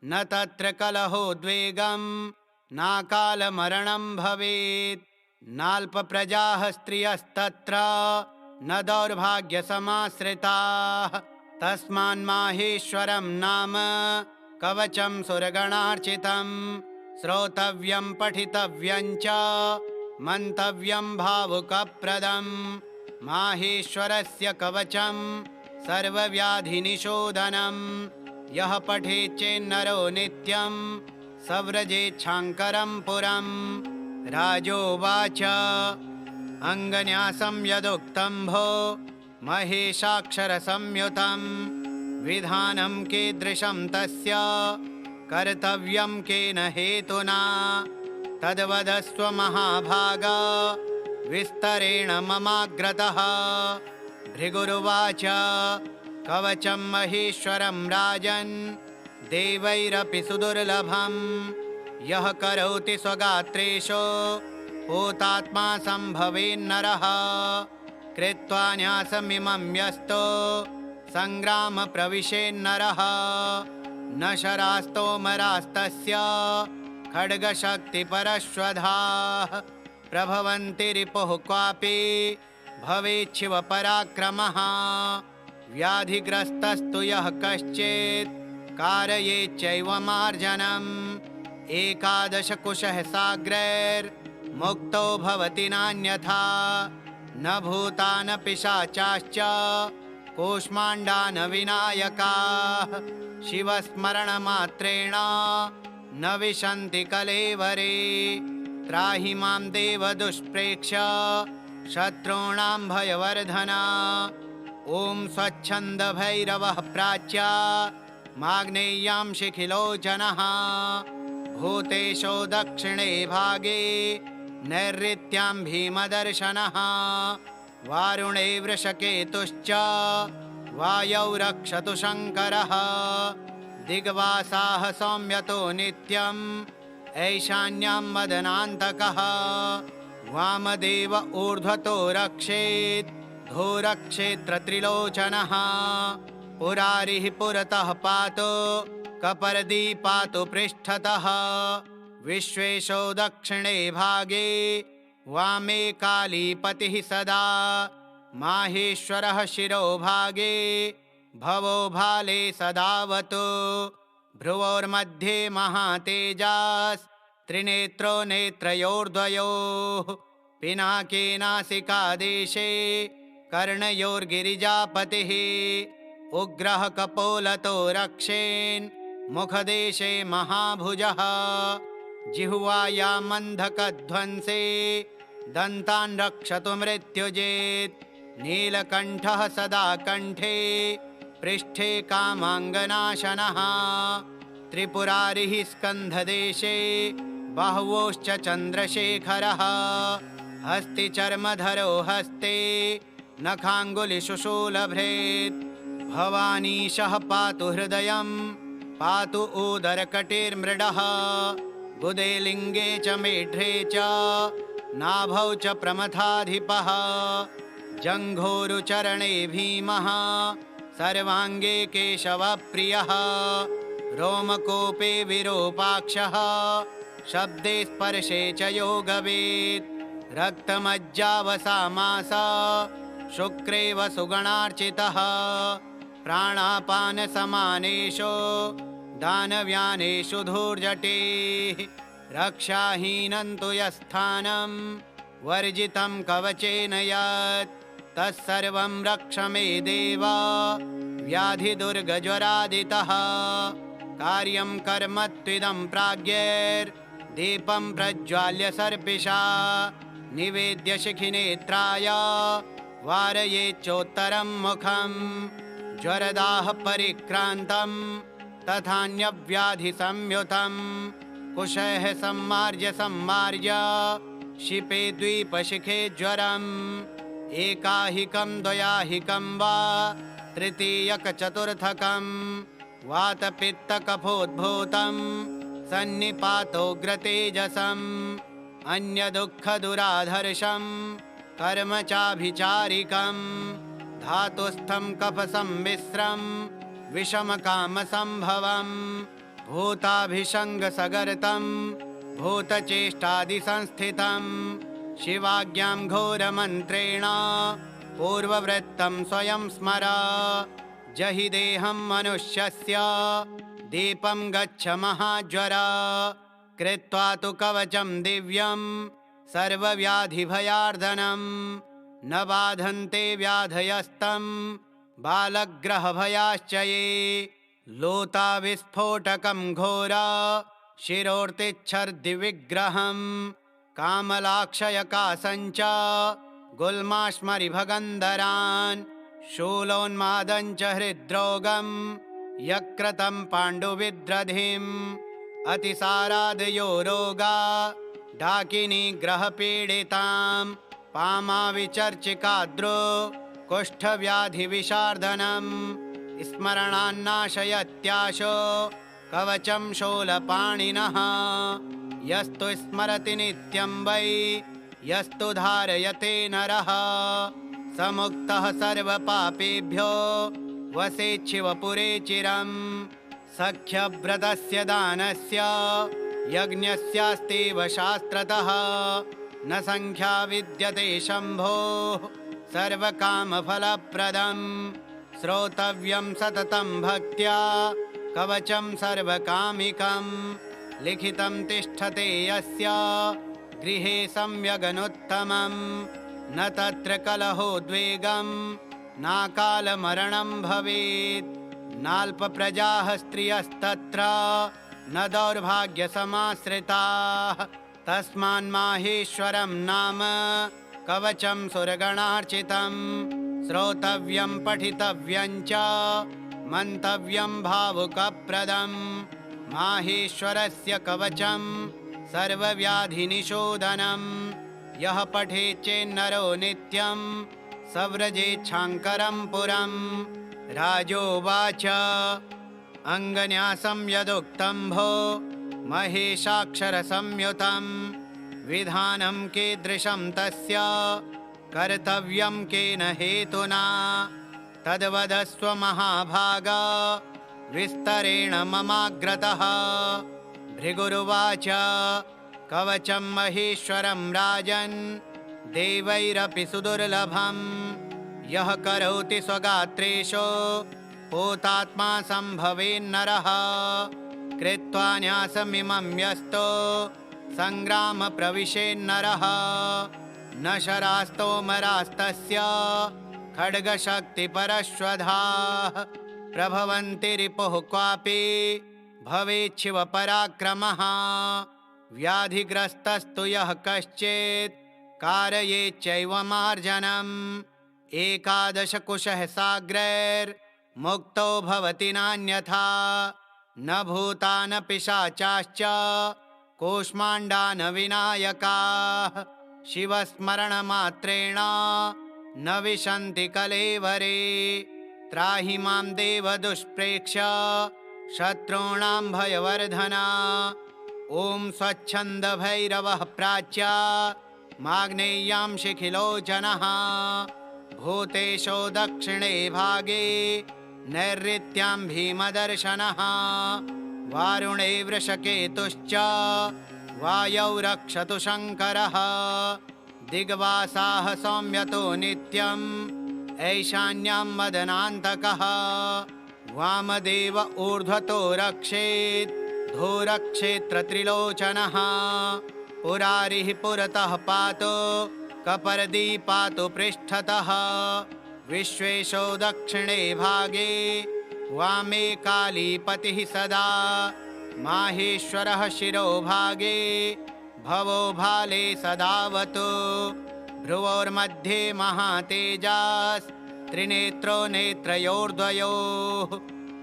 न तत्र कलहोद्वेगं नाकालमरणं भवेत् नाल्पप्रजाः स्त्रियस्तत्र न दौर्भाग्यसमाश्रिताः तस्मान्माहेश्वरं नाम कवचं सुरगणार्चितं श्रोतव्यं पठितव्यं च मन्तव्यं भावुकप्रदं माहेश्वरस्य कवचं सर्वव्याधिनिशोधनं यः पठेच्चेन्नरो नित्यं सव्रजेच्छाङ्करं पुरम् राजोवाच अङ्गन्यासं यदुक्तं भो महेशाक्षरसंयुतं विधानं कीदृशं तस्य कर्तव्यं केन हेतुना तद्वदस्व महाभागा विस्तरेण ममाग्रतः। भृगुरुवाच कवचं महेश्वरं राजन् देवैरपि सुदुर्लभं यः करोति स्वगात्रेषु भूतात्मा सम्भवेन्नरः कृत्वा न्यासमिमं यस्तो सङ्ग्राम प्रविशेन्नरः न शरास्तोमरास्तस्य खड्गशक्तिपरश्वधाः प्रभवन्ति रिपुः क्वापि भवेच्छिव पराक्रमः व्याधिग्रस्तस्तु यः कश्चित् कारयेच्चैव मार्जनम् एकादशकुशः साग्रैर्मुक्तो भवति नान्यथा न भूता न पिशाचाश्च कूष्माण्डा न विनायकाः शिवस्मरणमात्रेण न विशन्ति कलेवरे त्राहि मां देव दुष्प्रेक्ष्य शत्रूणां भयवर्धना ॐ स्वच्छन्दभैरवः प्राच्या माग्नेय्यां शिखिलोचनः भूतेशो दक्षिणे भागे नैऋत्यां भीमदर्शनः वारुणे वृषकेतुश्च वायौ रक्षतु शङ्करः दिग्वासाः सौम्यतो नित्यं ऐशान्यां मदनान्तकः वामदेव ऊर्ध्वतो रक्षेत् धोरक्षेत्रत्रिलोचनः पुरारिः पुरतः पातु कपर्दी पातु पृष्ठतः विश्वेशो दक्षिणे भागे वामे कालीपतिः सदा माहेश्वरः शिरोभागे भवो भाले सदावतु भ्रुवोर्मध्ये महातेजास् त्रिनेत्रो नेत्रयोर्द्वयोः पिनाके नासिकादेशे कर्णयोर्गिरिजापतिः उग्रः कपोलतो रक्षेन् मुखदेशे महाभुजः जिह्वायामन्धकध्वंसे दन्तान् रक्षतु मृत्युजेत् नीलकण्ठः सदा कण्ठे पृष्ठे कामाङ्गनाशनः त्रिपुरारिः स्कन्धदेशे बाह्वोश्च चन्द्रशेखरः हस्तिचर्मधरो हस्ते नखाङ्गुलिषु शूलभृत् भवानीशः पातु हृदयं पातु उदरकटिर्मृडः गुदे लिङ्गे च मेढ्रे च नाभौ च प्रमथाधिपः जङ्घोरुचरणे भीमः सर्वाङ्गे केशवप्रियः रोमकोपे विरूपाक्षः शब्दे स्पर्शे च योगवेत् रक्तमज्जावसामासा शुक्रे वसुगणार्चितः प्राणापानसमानेषु दानव्यानेषु धूर्जटेः रक्षाहीनं तु यस्थानं वर्जितं कवचेन यत् तत्सर्वं रक्ष मे देव व्याधिदुर्गज्वरादितः कार्यं कर्म त्विदं प्राज्ञैर्दीपं प्रज्वाल्य सर्पिषा निवेद्य शिखिनेत्राय वारयेच्चोत्तरं मुखं ज्वरदाह परिक्रान्तं तथान्यव्याधिसंयुतं कुशः सम्मार्य शिपे द्वीपशिखे ज्वरम् एकाहिकं द्वयाहिकं वा तृतीयकचतुर्थकं वातपित्तकफोद्भूतं सन्निपातोग्रतेजसम् अन्यदुःखदुराधर्षं कर्म चाभिचारिकं धातुस्थं कफसम्मिश्रं विषमकामसम्भवं भूताभिषङ्गसगर्तं भूतचेष्टादिसंस्थितं शिवाज्ञां घोरमन्त्रेण पूर्ववृत्तं स्वयं स्मर जहि देहं मनुष्यस्य दीपं गच्छ महाज्वर कृत्वा तु कवचं दिव्यं सर्वव्याधिभयार्दनं न बाधन्ते व्याधयस्तं बालग्रहभयाश्च ये लोताविस्फोटकं घोरा शिरोर्तिच्छर्दिविग्रहं कामलाक्षयकासञ्च गुल्माश्मरिभगन्धरान् शूलोन्मादञ्च हृद्रोगं यक्रतं पाण्डुविद्रधिम् अतिसारादयो रोगा डाकिनीग्रहपीडितां पामाविचर्चिकाद्रो कुष्ठव्याधिविशार्दनं स्मरणान्नाशयत्याशो कवचं शूलपाणिनः यस्तु स्मरति नित्यं वै यस्तु धारयते नरः समुक्तः सर्वपापेभ्यो वसेच्छिवपुरे चिरम् सख्यव्रतस्य दानस्य यज्ञस्यास्तेव शास्त्रतः न संख्या विद्यते शम्भोः सर्वकामफलप्रदम् श्रोतव्यं सततं भक्त्या कवचं सर्वकामिकं लिखितं तिष्ठते यस्य गृहे सम्यगनुत्तमं न तत्र कलहोद्वेगं नाकालमरणं भवेत् नाल्पप्रजाः स्त्रियस्तत्र न दौर्भाग्यसमाश्रिताः तस्मान्माहेश्वरं नाम कवचं सुरगणार्चितं श्रोतव्यं पठितव्यं च मन्तव्यं भावुकप्रदं माहेश्वरस्य कवचं सर्वव्याधिनिशोधनं यः पठेच्चेन्नरो नित्यं सव्रजेच्छाङ्करं पुरं राजोवाच अङ्गन्यासं यदुक्तं भो महेशाक्षरसंयुतं विधानं कीदृशं तस्य कर्तव्यं केन हेतुना तद्वदस्व महाभागा विस्तरेण ममाग्रतः। भृगुरुवाच कवचं महेश्वरं राजन् देवैरपि सुदुर्लभं यः करोति स्वगात्रेषु भूतात्मा सम्भवेन्नरः। कृत्वा न्यासमिमं यस्तो संग्राम प्रविशेन्नरः न शरास्तोमरास्तस्य खड्गशक्तिपरश्वधाः प्रभवन्ति रिपुः क्वापि भवेच्छिव पराक्रमः। व्याधिग्रस्तस्तु यः कश्चित् कारयेच्चैव मार्जनम् एकादश कुशः साग्रैर्मुक्तो भवति नान्यथा न भूतान पिशाचाश्च कूष्माण्डान विनायकाः शिवस्मरणमात्रेण न विशन्ति कलेवरे। त्राहि मां देव दुष्प्रेक्ष्य शत्रूणां भयवर्धना। ॐ स्वच्छन्द भैरवः प्राच्या माग्नेय्यां शिखिलोचनः भूतेशो दक्षिणे भागे नैऋत्यां भीमदर्शनः। वारुणे वृषकेतुश्च वायौ रक्षतु शङ्करः। दिग्वासाः सौम्यतो नित्यम् ऐशान्यां मदनान्तकः। वामदेव ऊर्ध्वतो रक्षेत् धूरक्षेत्रत्रिलोचनः। पुरारिः पुरतः पातु कपर्दी पातु पृष्ठतः। विश्वेशो दक्षिणे भागे वामे कालीपतिः सदा। माहेश्वरः शिरोभागे भवो भाले सदावतु। भ्रुवोर्मध्ये महातेजास्त्रिनेत्रो नेत्रयोर्द्वयोः।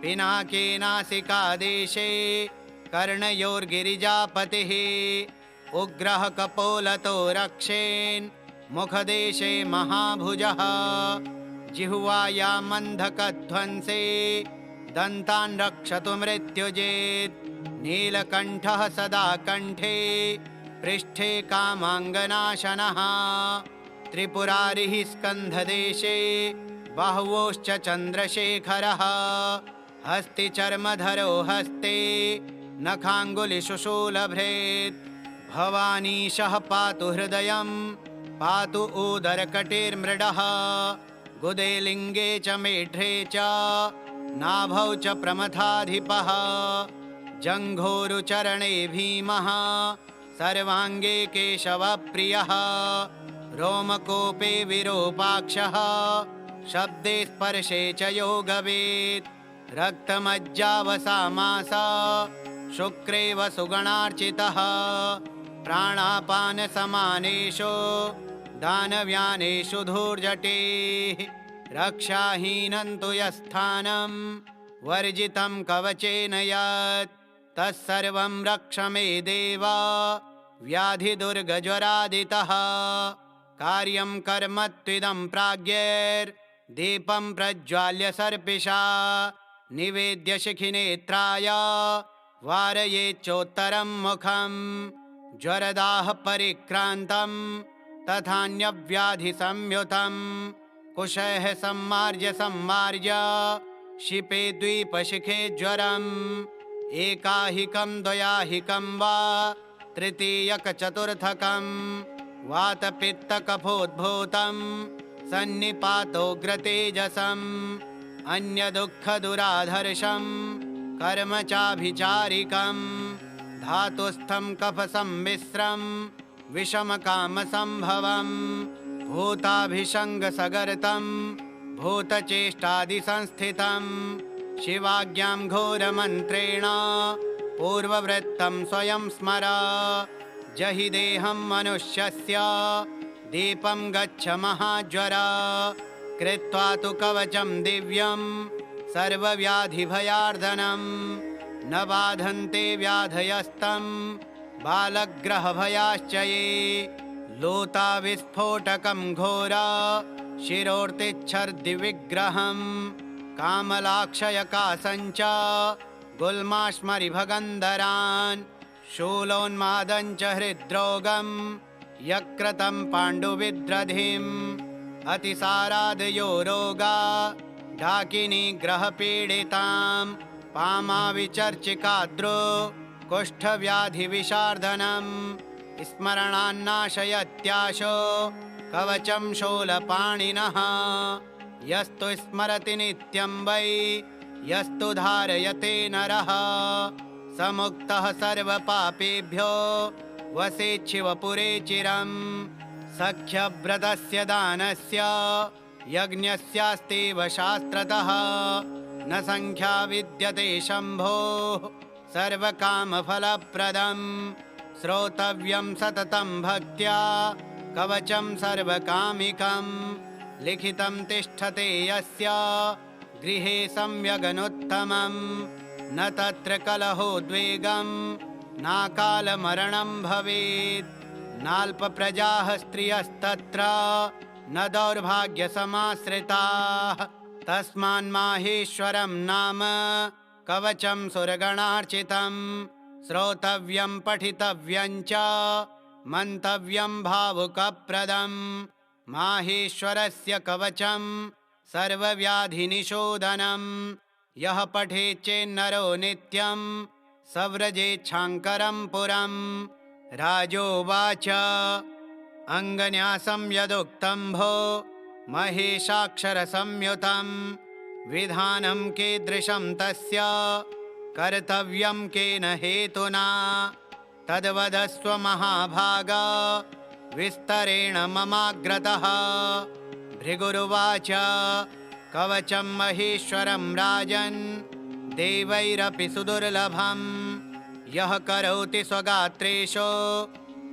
पिनाके नासिकादेशे कर्णयोर्गिरिजापतिः। उग्रः कपोलतो रक्षेन् मुखदेशे महाभुजः। जिह्वायां मन्धकध्वंसे दन्तान् रक्षतु मृत्युजेत्। नीलकण्ठः सदा कण्ठे पृष्ठे कामाङ्गनाशनः। त्रिपुरारिः स्कन्धदेशे बाह्वोश्च चन्द्रशेखरः। हस्तिचर्मधरो हस्ते नखाङ्गुलिषु शूलभृत्। भवानीशः पातु हृदयं पातु उदरकटिर्मृडः। गुदे लिङ्गे च मेढ्रे च नाभौ च प्रमथाधिपः। जङ्घोरुचरणे भीमः सर्वाङ्गे केशवप्रियः। रोमकोपे विरूपाक्षः शब्दे स्पर्शे च योगवेत्। रक्तमज्जावसामासा शुक्रे वसुगणार्चितः। प्राणापानसमानेषु दानव्यानेषु धूर्जटेः। रक्षाहीनं तु यस्थानं वर्जितं कवचेन यत् तत्सर्वं रक्ष मे देव व्याधिदुर्गज्वरादितः। कार्यं कर्म त्विदं प्राज्ञैर्दीपं प्रज्वाल्य सर्पिषा। निवेद्य शिखिनेत्राय वारयेच्चोत्तरं मुखं। ज्वरदाह परिक्रान्तं तथान्यव्याधिसंयुतं। कुशः सम्मार्ज्य सम्मार्ज्य शिपे द्वीपशिखे ज्वरम्। एकाहिकं द्वयाहिकं वा तृतीयकचतुर्थकं। वातपित्तकफोद्भूतं सन्निपातोग्रतेजसम्। अन्यदुःखदुराधर्षं कर्म चाभिचारिकं। धातुस्थं कफसम्मिश्रं विषमकामसम्भवम्। भूताभिषङ्गसगर्तं भूतचेष्टादिसंस्थितं। शिवाज्ञां घोरमन्त्रेण पूर्ववृत्तं स्वयं स्मर। जहि देहं मनुष्यस्य दीपं गच्छ महाज्वर। कृत्वा तु कवचं दिव्यं सर्वव्याधिभयार्दनं। न बाधन्ते व्याधयस्तं बालग्रहभयाश्च ये। लूताविस्फोटकं घोरा शिरोर्तिच्छर्दिविग्रहं। कामलाक्षयकासञ्च गुल्माश्मरिभगन्धरान् शूलोन्मादं च हृद्रोगं यकृतं पाण्डुविद्रधिम् अतिसारादयो रोगा डाकिनी ग्रहपीडितां पामाविचर्चिकाद्रो कुष्ठव्याधिविशार्दनं स्मरणान्नाशयत्याशो कवचं शूलपाणिनः यस्तु स्मरति नित्यं वै यस्तु धारयते नरः समुक्तः सर्वपापेभ्यो वसेच्छिवपुरे चिरं सख्यव्रतस्य दानस्य यज्ञस्यास्तेव शास्त्रतः न संख्या विद्यते शम्भोः सर्वकामफलप्रदं श्रोतव्यं सततं भक्त्या कवचं सर्वकामिकं लिखितं तिष्ठते यस्य गृहे सम्यगनुत्तमं न तत्र कलहोद्वेगं नाकालमरणं भवेत् नाल्पप्रजाः स्त्रियस्तत्र न दौर्भाग्यसमाश्रिताः तस्मान्माहेश्वरं नाम कवचं सुरगणार्चितं श्रोतव्यं पठितव्यं च मन्तव्यं भावुकप्रदं माहेश्वरस्य कवचं सर्वव्याधिनिशोधनं यः पठेच्चेन्नरो नित्यं सव्रजेच्छाङ्करं पुरं राजोवाच अङ्गन्यासं यदुक्तं भो महेशाक्षरसंयुतं विधानं कीदृशं तस्य कर्तव्यं केन हेतुना तद्वदस्व महाभाग विस्तरेण ममाग्रतः भृगुरुवाच कवचं महेश्वरं राजन् देवैरपि सुदुर्लभं यः करोति स्वगात्रेषु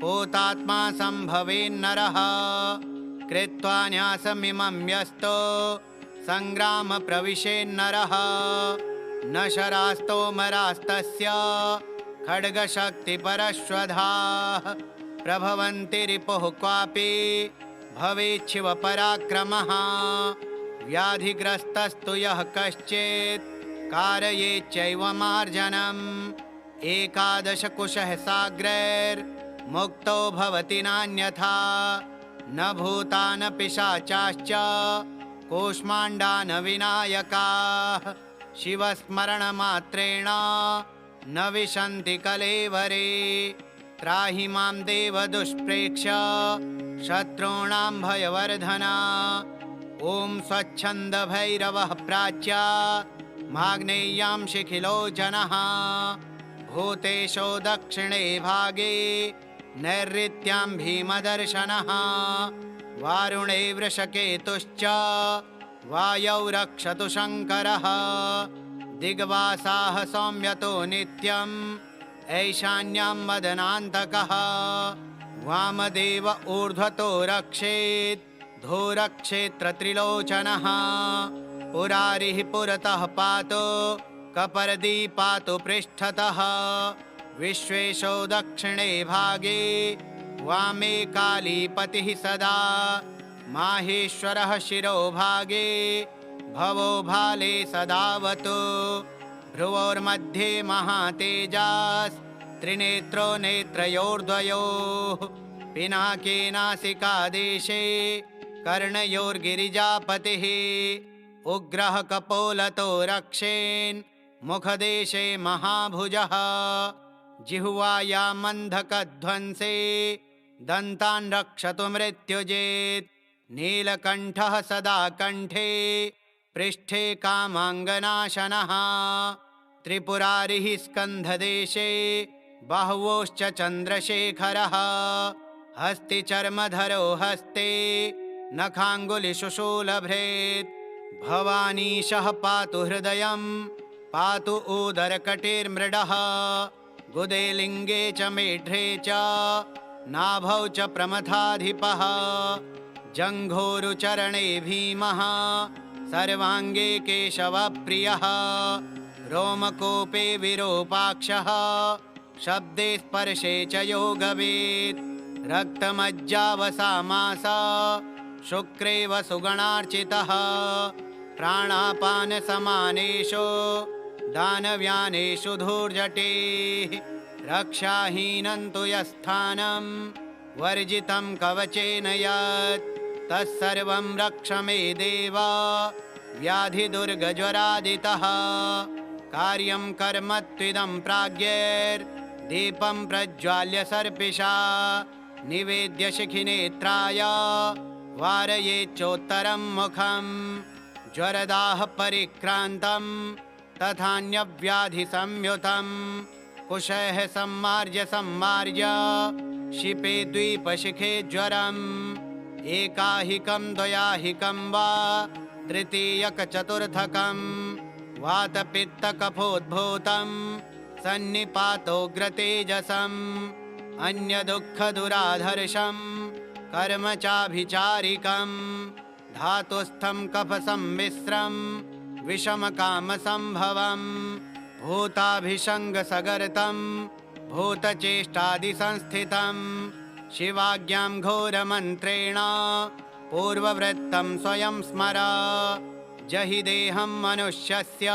भूतात्मा सम्भवेन्नरः कृत्वा न्यासमिमं यस्तो सङ्ग्राम प्रविशेन्नरः न शरास्तोमरास्तस्य खड्गशक्तिपरश्वधाः प्रभवन्ति रिपुः क्वापि भवेच्छिव पराक्रमः व्याधिग्रस्तस्तु यः कश्चित् कारयेच्चैव मार्जनम् एकादशकुशः साग्रैर्मुक्तो भवति नान्यथा न भूता न पिशाचाश्च कूष्माण्डा न विनायकाः शिवस्मरणमात्रेण न विशन्ति कलेवरे त्राहि मां देव दुष्प्रेक्ष्य शत्रूणां भयवर्धना ॐ स्वच्छन्दभैरवः प्राच्या माग्नेय्यां शिखिलोचनः भूतेशो दक्षिणे भागे नैऋत्यां भीमदर्शनः वारुणे वृषकेतुश्च वायौ रक्षतु शङ्करः दिग्वासाः सौम्यतो नित्यम् ऐशान्यां मदनान्तकः वामदेव ऊर्ध्वतो रक्षेत् धूरक्षेत्रत्रिलोचनः पुरारिः पुरतः पातु कपर्दी पातु पृष्ठतः विश्वेशो दक्षिणे भागे वामे कालीपतिः सदा माहेश्वरः शिरोभागे भवो भाले सदावतु भ्रुवोर्मध्ये महातेजास् त्रिनेत्रो नेत्रयोर्द्वयोः पिनाके नासिकादेशे कर्णयोर्गिरिजापतिः उग्रः कपोलतो रक्षेन् मुखदेशे महाभुजः जिह्वायामन्धकध्वंसे दन्तान् रक्षतु मृत्युजेत् नीलकण्ठः सदा कण्ठे पृष्ठे कामाङ्गनाशनः त्रिपुरारिः स्कन्धदेशे बाह्वोश्च चन्द्रशेखरः हस्तिचर्मधरो हस्ते नखाङ्गुलिशुशूलभृत् भवानीशः पातु हृदयं पातु उदरकटिर्मृडः गुदे लिङ्गे च मेढ्रे च नाभौ च प्रमथाधिपः जङ्घोरुचरणे भीमः सर्वाङ्गे केशवप्रियः रोमकोपे विरूपाक्षः शब्दे स्पर्शे च योगवेत् रक्तमज्जावसामास शुक्रे वसुगणार्चितः प्राणापानसमानेषु दानव्यानेषु धूर्जटे रक्षाहीनं तु यस्थानं वर्जितं कवचेन यत् तत्सर्वं रक्ष मे देव व्याधिदुर्गज्वरादितः। कार्यं कर्म त्विदं प्राज्ञैर्दीपं प्रज्वाल्य सर्पिषा निवेद्य शिखिनेत्राय वारयेच्चोत्तरं मुखं। ज्वरदाह परिक्रान्तं तथान्यव्याधिसंयुतं कुशः सम्मार्ज्य क्षिपे द्वीपशिखे ज्वरम्। एकाहिकं द्वयाहिकं वा तृतीयकचतुर्थकं वातपित्तकफोद्भूतं सन्निपातोग्रतेजसम्। अन्यदुःखदुराधर्षं कर्म चाभिचारिकं धातुस्थं कफसम्मिश्रं विषमकामसम्भवं। भूताभिषङ्गसगर्तं भूतचेष्टादिसंस्थितं शिवाज्ञां घोरमन्त्रेण पूर्ववृत्तं स्वयं स्मर। जहि देहं मनुष्यस्य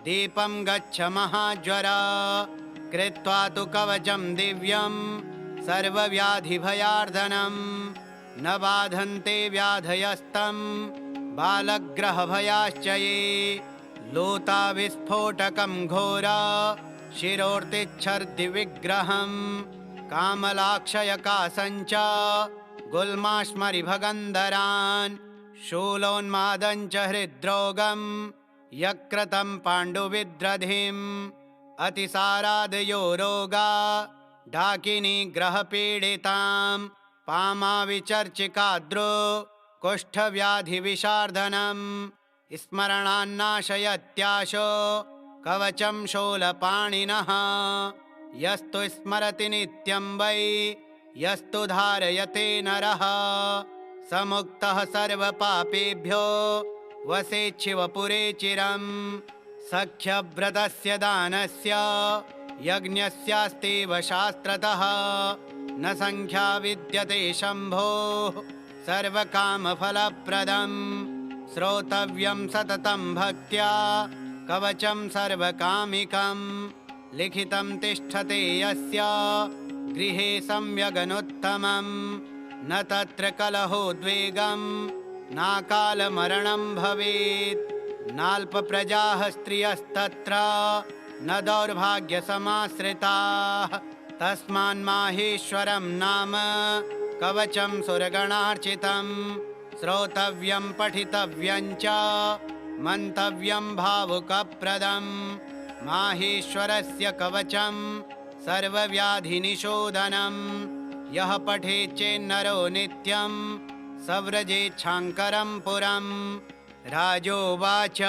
दीपं गच्छ महाज्वर कृत्वा तु कवचं दिव्यं सर्वव्याधिभयार्दनं। न बाधन्ते व्याधयस्तं बालग्रहभयाश्च ये लूताविस्फोटकं घोरा शिरोर्तिच्छर्दि विग्रहं। कामलाक्षयकासञ्च गुल्माश्मरिभगन्धरान् शूलोन्मादञ्च हृद्रोगं यकृतं पाण्डुविद्रधिम्। अतिसारादयो रोगा डाकिनी ग्रहपीडितां पामाविचर्चिकाद्रो कुष्ठव्याधिविशार्दनं। स्मरणान्नाशयत्याशो कवचं शूलपाणिनः यस्तु स्मरति नित्यं वै यस्तु धारयते नरः। समुक्तः सर्वपापेभ्यो वसेच्छिवपुरे चिरम्। सख्यव्रतस्य दानस्य यज्ञस्यास्तेव शास्त्रतः न संख्या विद्यते शम्भोः सर्वकामफलप्रदम्। श्रोतव्यं सततं भक्त्या कवचं सर्वकामिकं लिखितं तिष्ठते यस्य गृहे सम्यगनुत्तमं। न तत्र कलहोद्वेगं नाकालमरणं भवेत्। नाल्पप्रजाः स्त्रियस्तत्र न दौर्भाग्यसमाश्रिताः। तस्मान्माहेश्वरं नाम कवचं सुरगणार्चितं। श्रोतव्यं पठितव्यं च मन्तव्यं भावुकप्रदं। माहेश्वरस्य कवचं सर्वव्याधिनिशोधनं। यः पठेच्चेन्नरो नित्यं स व्रजेच्छाङ्करं पुरम्। राजोवाच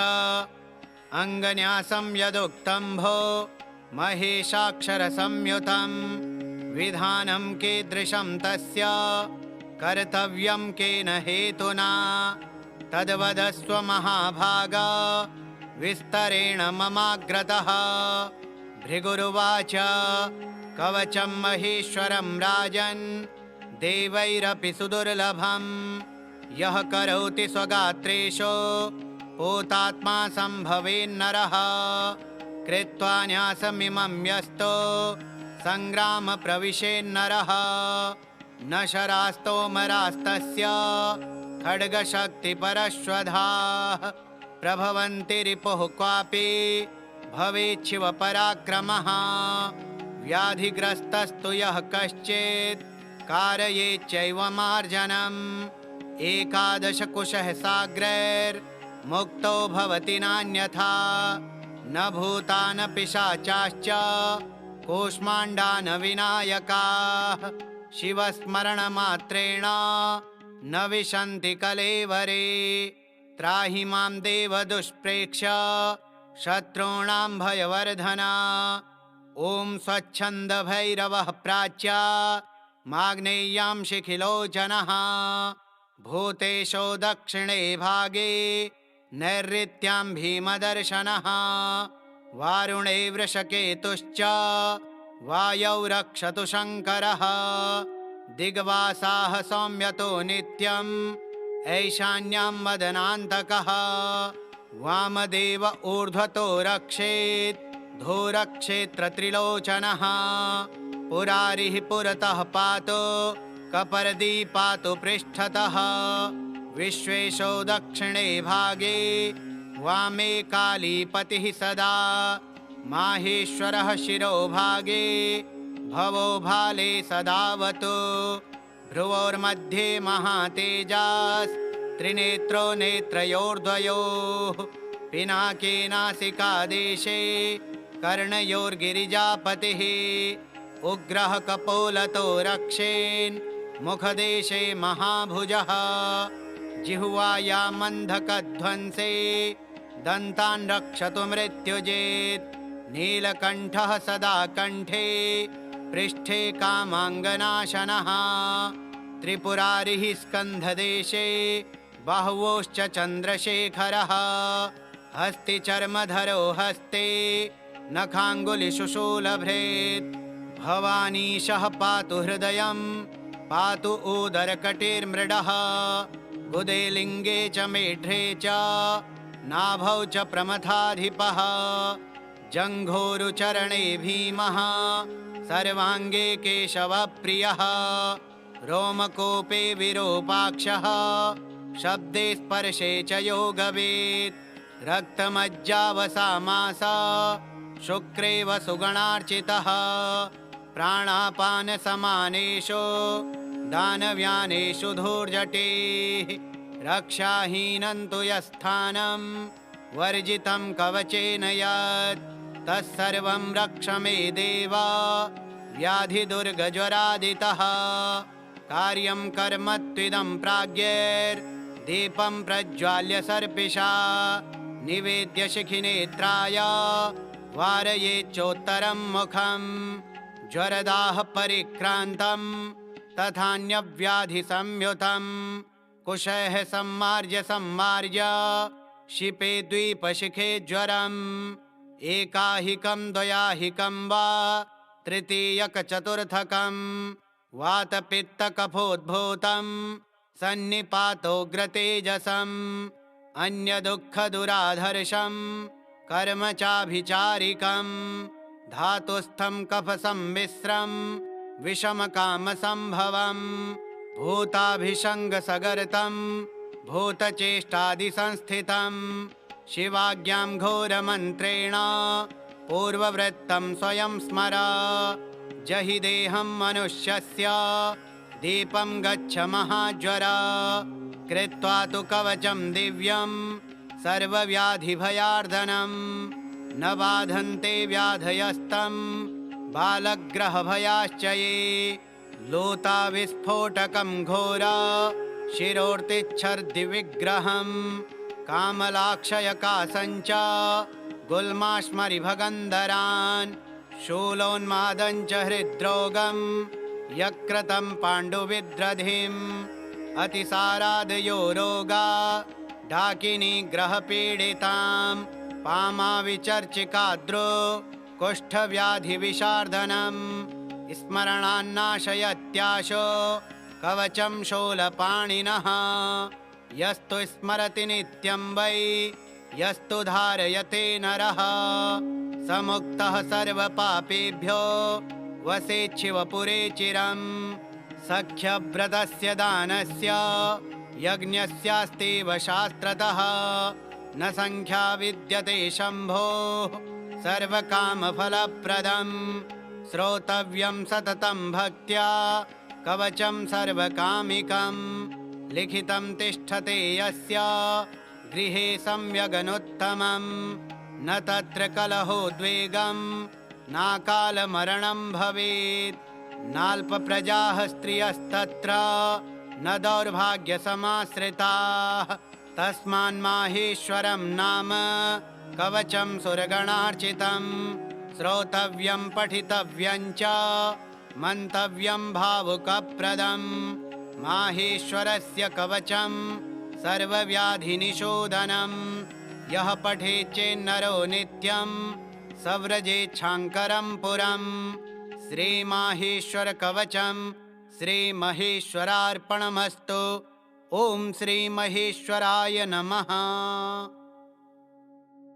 अङ्गन्यासं यदुक्तं भो महेशाक्षरसंयुतं। विधानं कीदृशं तस्य कर्तव्यं केन हेतुना तद्वदस्व महाभागा विस्तरेण ममाग्रतः। भृगुरुवाच कवचं महेश्वरं राजन् देवैरपि सुदुर्लभम्। यः करोति स्वगात्रेषु पूतात्मा सम्भवेन्नरः। कृत्वा न्यासमिमं यस्तो सङ्ग्रामप्रविशेन्नरः। न शरास्तोमरास्तस्य खड्गशक्तिपरश्वधाः। प्रभवन्ति रिपुः क्वापि भवेच्छिवपराक्रमः। व्याधिग्रस्तस्तु यः कश्चित् कारयेच्चैव मार्जनम्। एकादशकुशः साग्रैर्मुक्तो भवति नान्यथा। न भूता न पिशाचाश्च कूष्माण्डा न विनायकाः। शिवस्मरणमात्रेण न विशन्ति कलेवरे। त्राहि मां देव दुष्प्रेक्ष्य शत्रूणां भयवर्धना। ॐ स्वच्छन्दभैरवः प्राच्या माग्नेय्यां शिखिलोचनः। भूतेशो दक्षिणे भागे नैऋत्यां भीमदर्शनः। वारुणे वृषकेतुश्च वायौ रक्षतु शङ्करः। दिग्वासाः सौम्यतो नित्यम् ऐशान्यां मदनान्तकः। वामदेव ऊर्ध्वतो रक्षेत् धूरक्षेत्रत्रिलोचनः पुरारिः पुरतः पातु कपर्दी पातु पृष्ठतः विश्वेशो दक्षिणे भागे वामे कालीपतिः सदा माहेश्वरः शिरोभागे भवो भाले सदावतु भ्रुवोर्मध्ये महातेजास् त्रिनेत्रो नेत्रयोर्द्वयोः पिनाके नासिकादेशे कर्णयोर्गिरिजापतिः उग्रः कपोलतो रक्षेन् मुखदेशे महाभुजः जिह्वायां मन्धकध्वंसे दन्तान् रक्षतु मृत्युजेत् नीलकण्ठः सदा कण्ठे पृष्ठे कामाङ्गनाशनः त्रिपुरारिः स्कन्धदेशे बाह्वोश्च चन्द्रशेखरः हस्तिचर्मधरो हस्ते नखाङ्गुलिशुशूलभृत् भवानीशः पातु हृदयं पातु उदरकटिर्मृडः गुदे लिङ्गे च मेढ्रे च नाभौ च प्रमथाधिपः जङ्घोरुचरणे भीमः सर्वाङ्गे केशवप्रियः रोमकोपे विरूपाक्षः शब्दे स्पर्शे च योगवेत् रक्तमज्जावसामासा शुक्रेव सुगणार्चितः प्राणापानसमानेषु दानव्यानेषु धूर्जटेः रक्षाहीनं तु यस्थानं वर्जितं कवचेन यत् तत्सर्वं रक्ष मे देव व्याधिदुर्गज्वरादितः कार्यं कर्म त्विदं प्राज्ञैर्दीपं प्रज्वाल्य सर्पिषा निवेद्य शिखिनेत्राय वारयेच्चोत्तरं मुखं ज्वरदाह परिक्रान्तं तथान्यव्याधिसंयुतं कुशः सम्मार्य शिपे द्वीपशिखे ज्वरम् एकाहिकं द्वयाहिकं वा तृतीयकचतुर्थकं वातपित्तकफोद्भूतं सन्निपातोग्रतेजसम् अन्यदुःखदुराधर्षं कर्म चाभिचारिकं धातुस्थं कफसम्मिश्रं विषमकामसम्भवं भूताभिषङ्गसगर्तं भूतचेष्टादिसंस्थितं शिवाज्ञां घोरमन्त्रेण पूर्ववृत्तं स्वयं स्मर जहि देहं मनुष्यस्य दीपं गच्छ महाज्वर कृत्वा तु कवचं दिव्यं सर्वव्याधिभयार्दनं न बाधन्ते व्याधयस्तं बालग्रहभयाश्च ये लोताविस्फोटकं घोरा शिरोर्तिच्छर्दिविग्रहं कामलाक्षयकासञ्च गुल्माश्मरिभगन्धरान् शूलोन्मादञ्च हृद्रोगं यक्रतं पाण्डुविद्रधिम् अतिसारादयो रोगा डाकिनी ग्रहपीडितां पामाविचर्चिकाद्रो कुष्ठव्याधिविशार्दनं स्मरणान्नाशयत्याशो कवचं शूलपाणिनः यस्तु स्मरति नित्यं वै यस्तु धारयते नरः समुक्तः सर्वपापेभ्यो वसेच्छिवपुरे चिरम् सख्यव्रतस्य दानस्य यज्ञस्यास्तेव शास्त्रतः न संख्या विद्यते शम्भोः सर्वकामफलप्रदं श्रोतव्यं सततं भक्त्या कवचं सर्वकामिकं लिखितं तिष्ठते यस्य गृहे सम्यगनुत्तमं न तत्र कलहोद्वेगं नाकालमरणं भवेत् नाल्पप्रजाः स्त्रियस्तत्र न दौर्भाग्यसमाश्रिताः तस्मान्माहेश्वरं नाम कवचं सुरगणार्चितं श्रोतव्यं पठितव्यं च मन्तव्यं भावुकप्रदं माहेश्वरस्य कवचं सर्वव्याधिनिशोधनं यः पठेच्चेन्नरो नित्यं सव्रजेच्छाङ्करं पुरम् श्रीमाहेश्वरकवचं श्रीमहेश्वरार्पणमस्तु। ॐ श्रीमहेश्वराय नमः।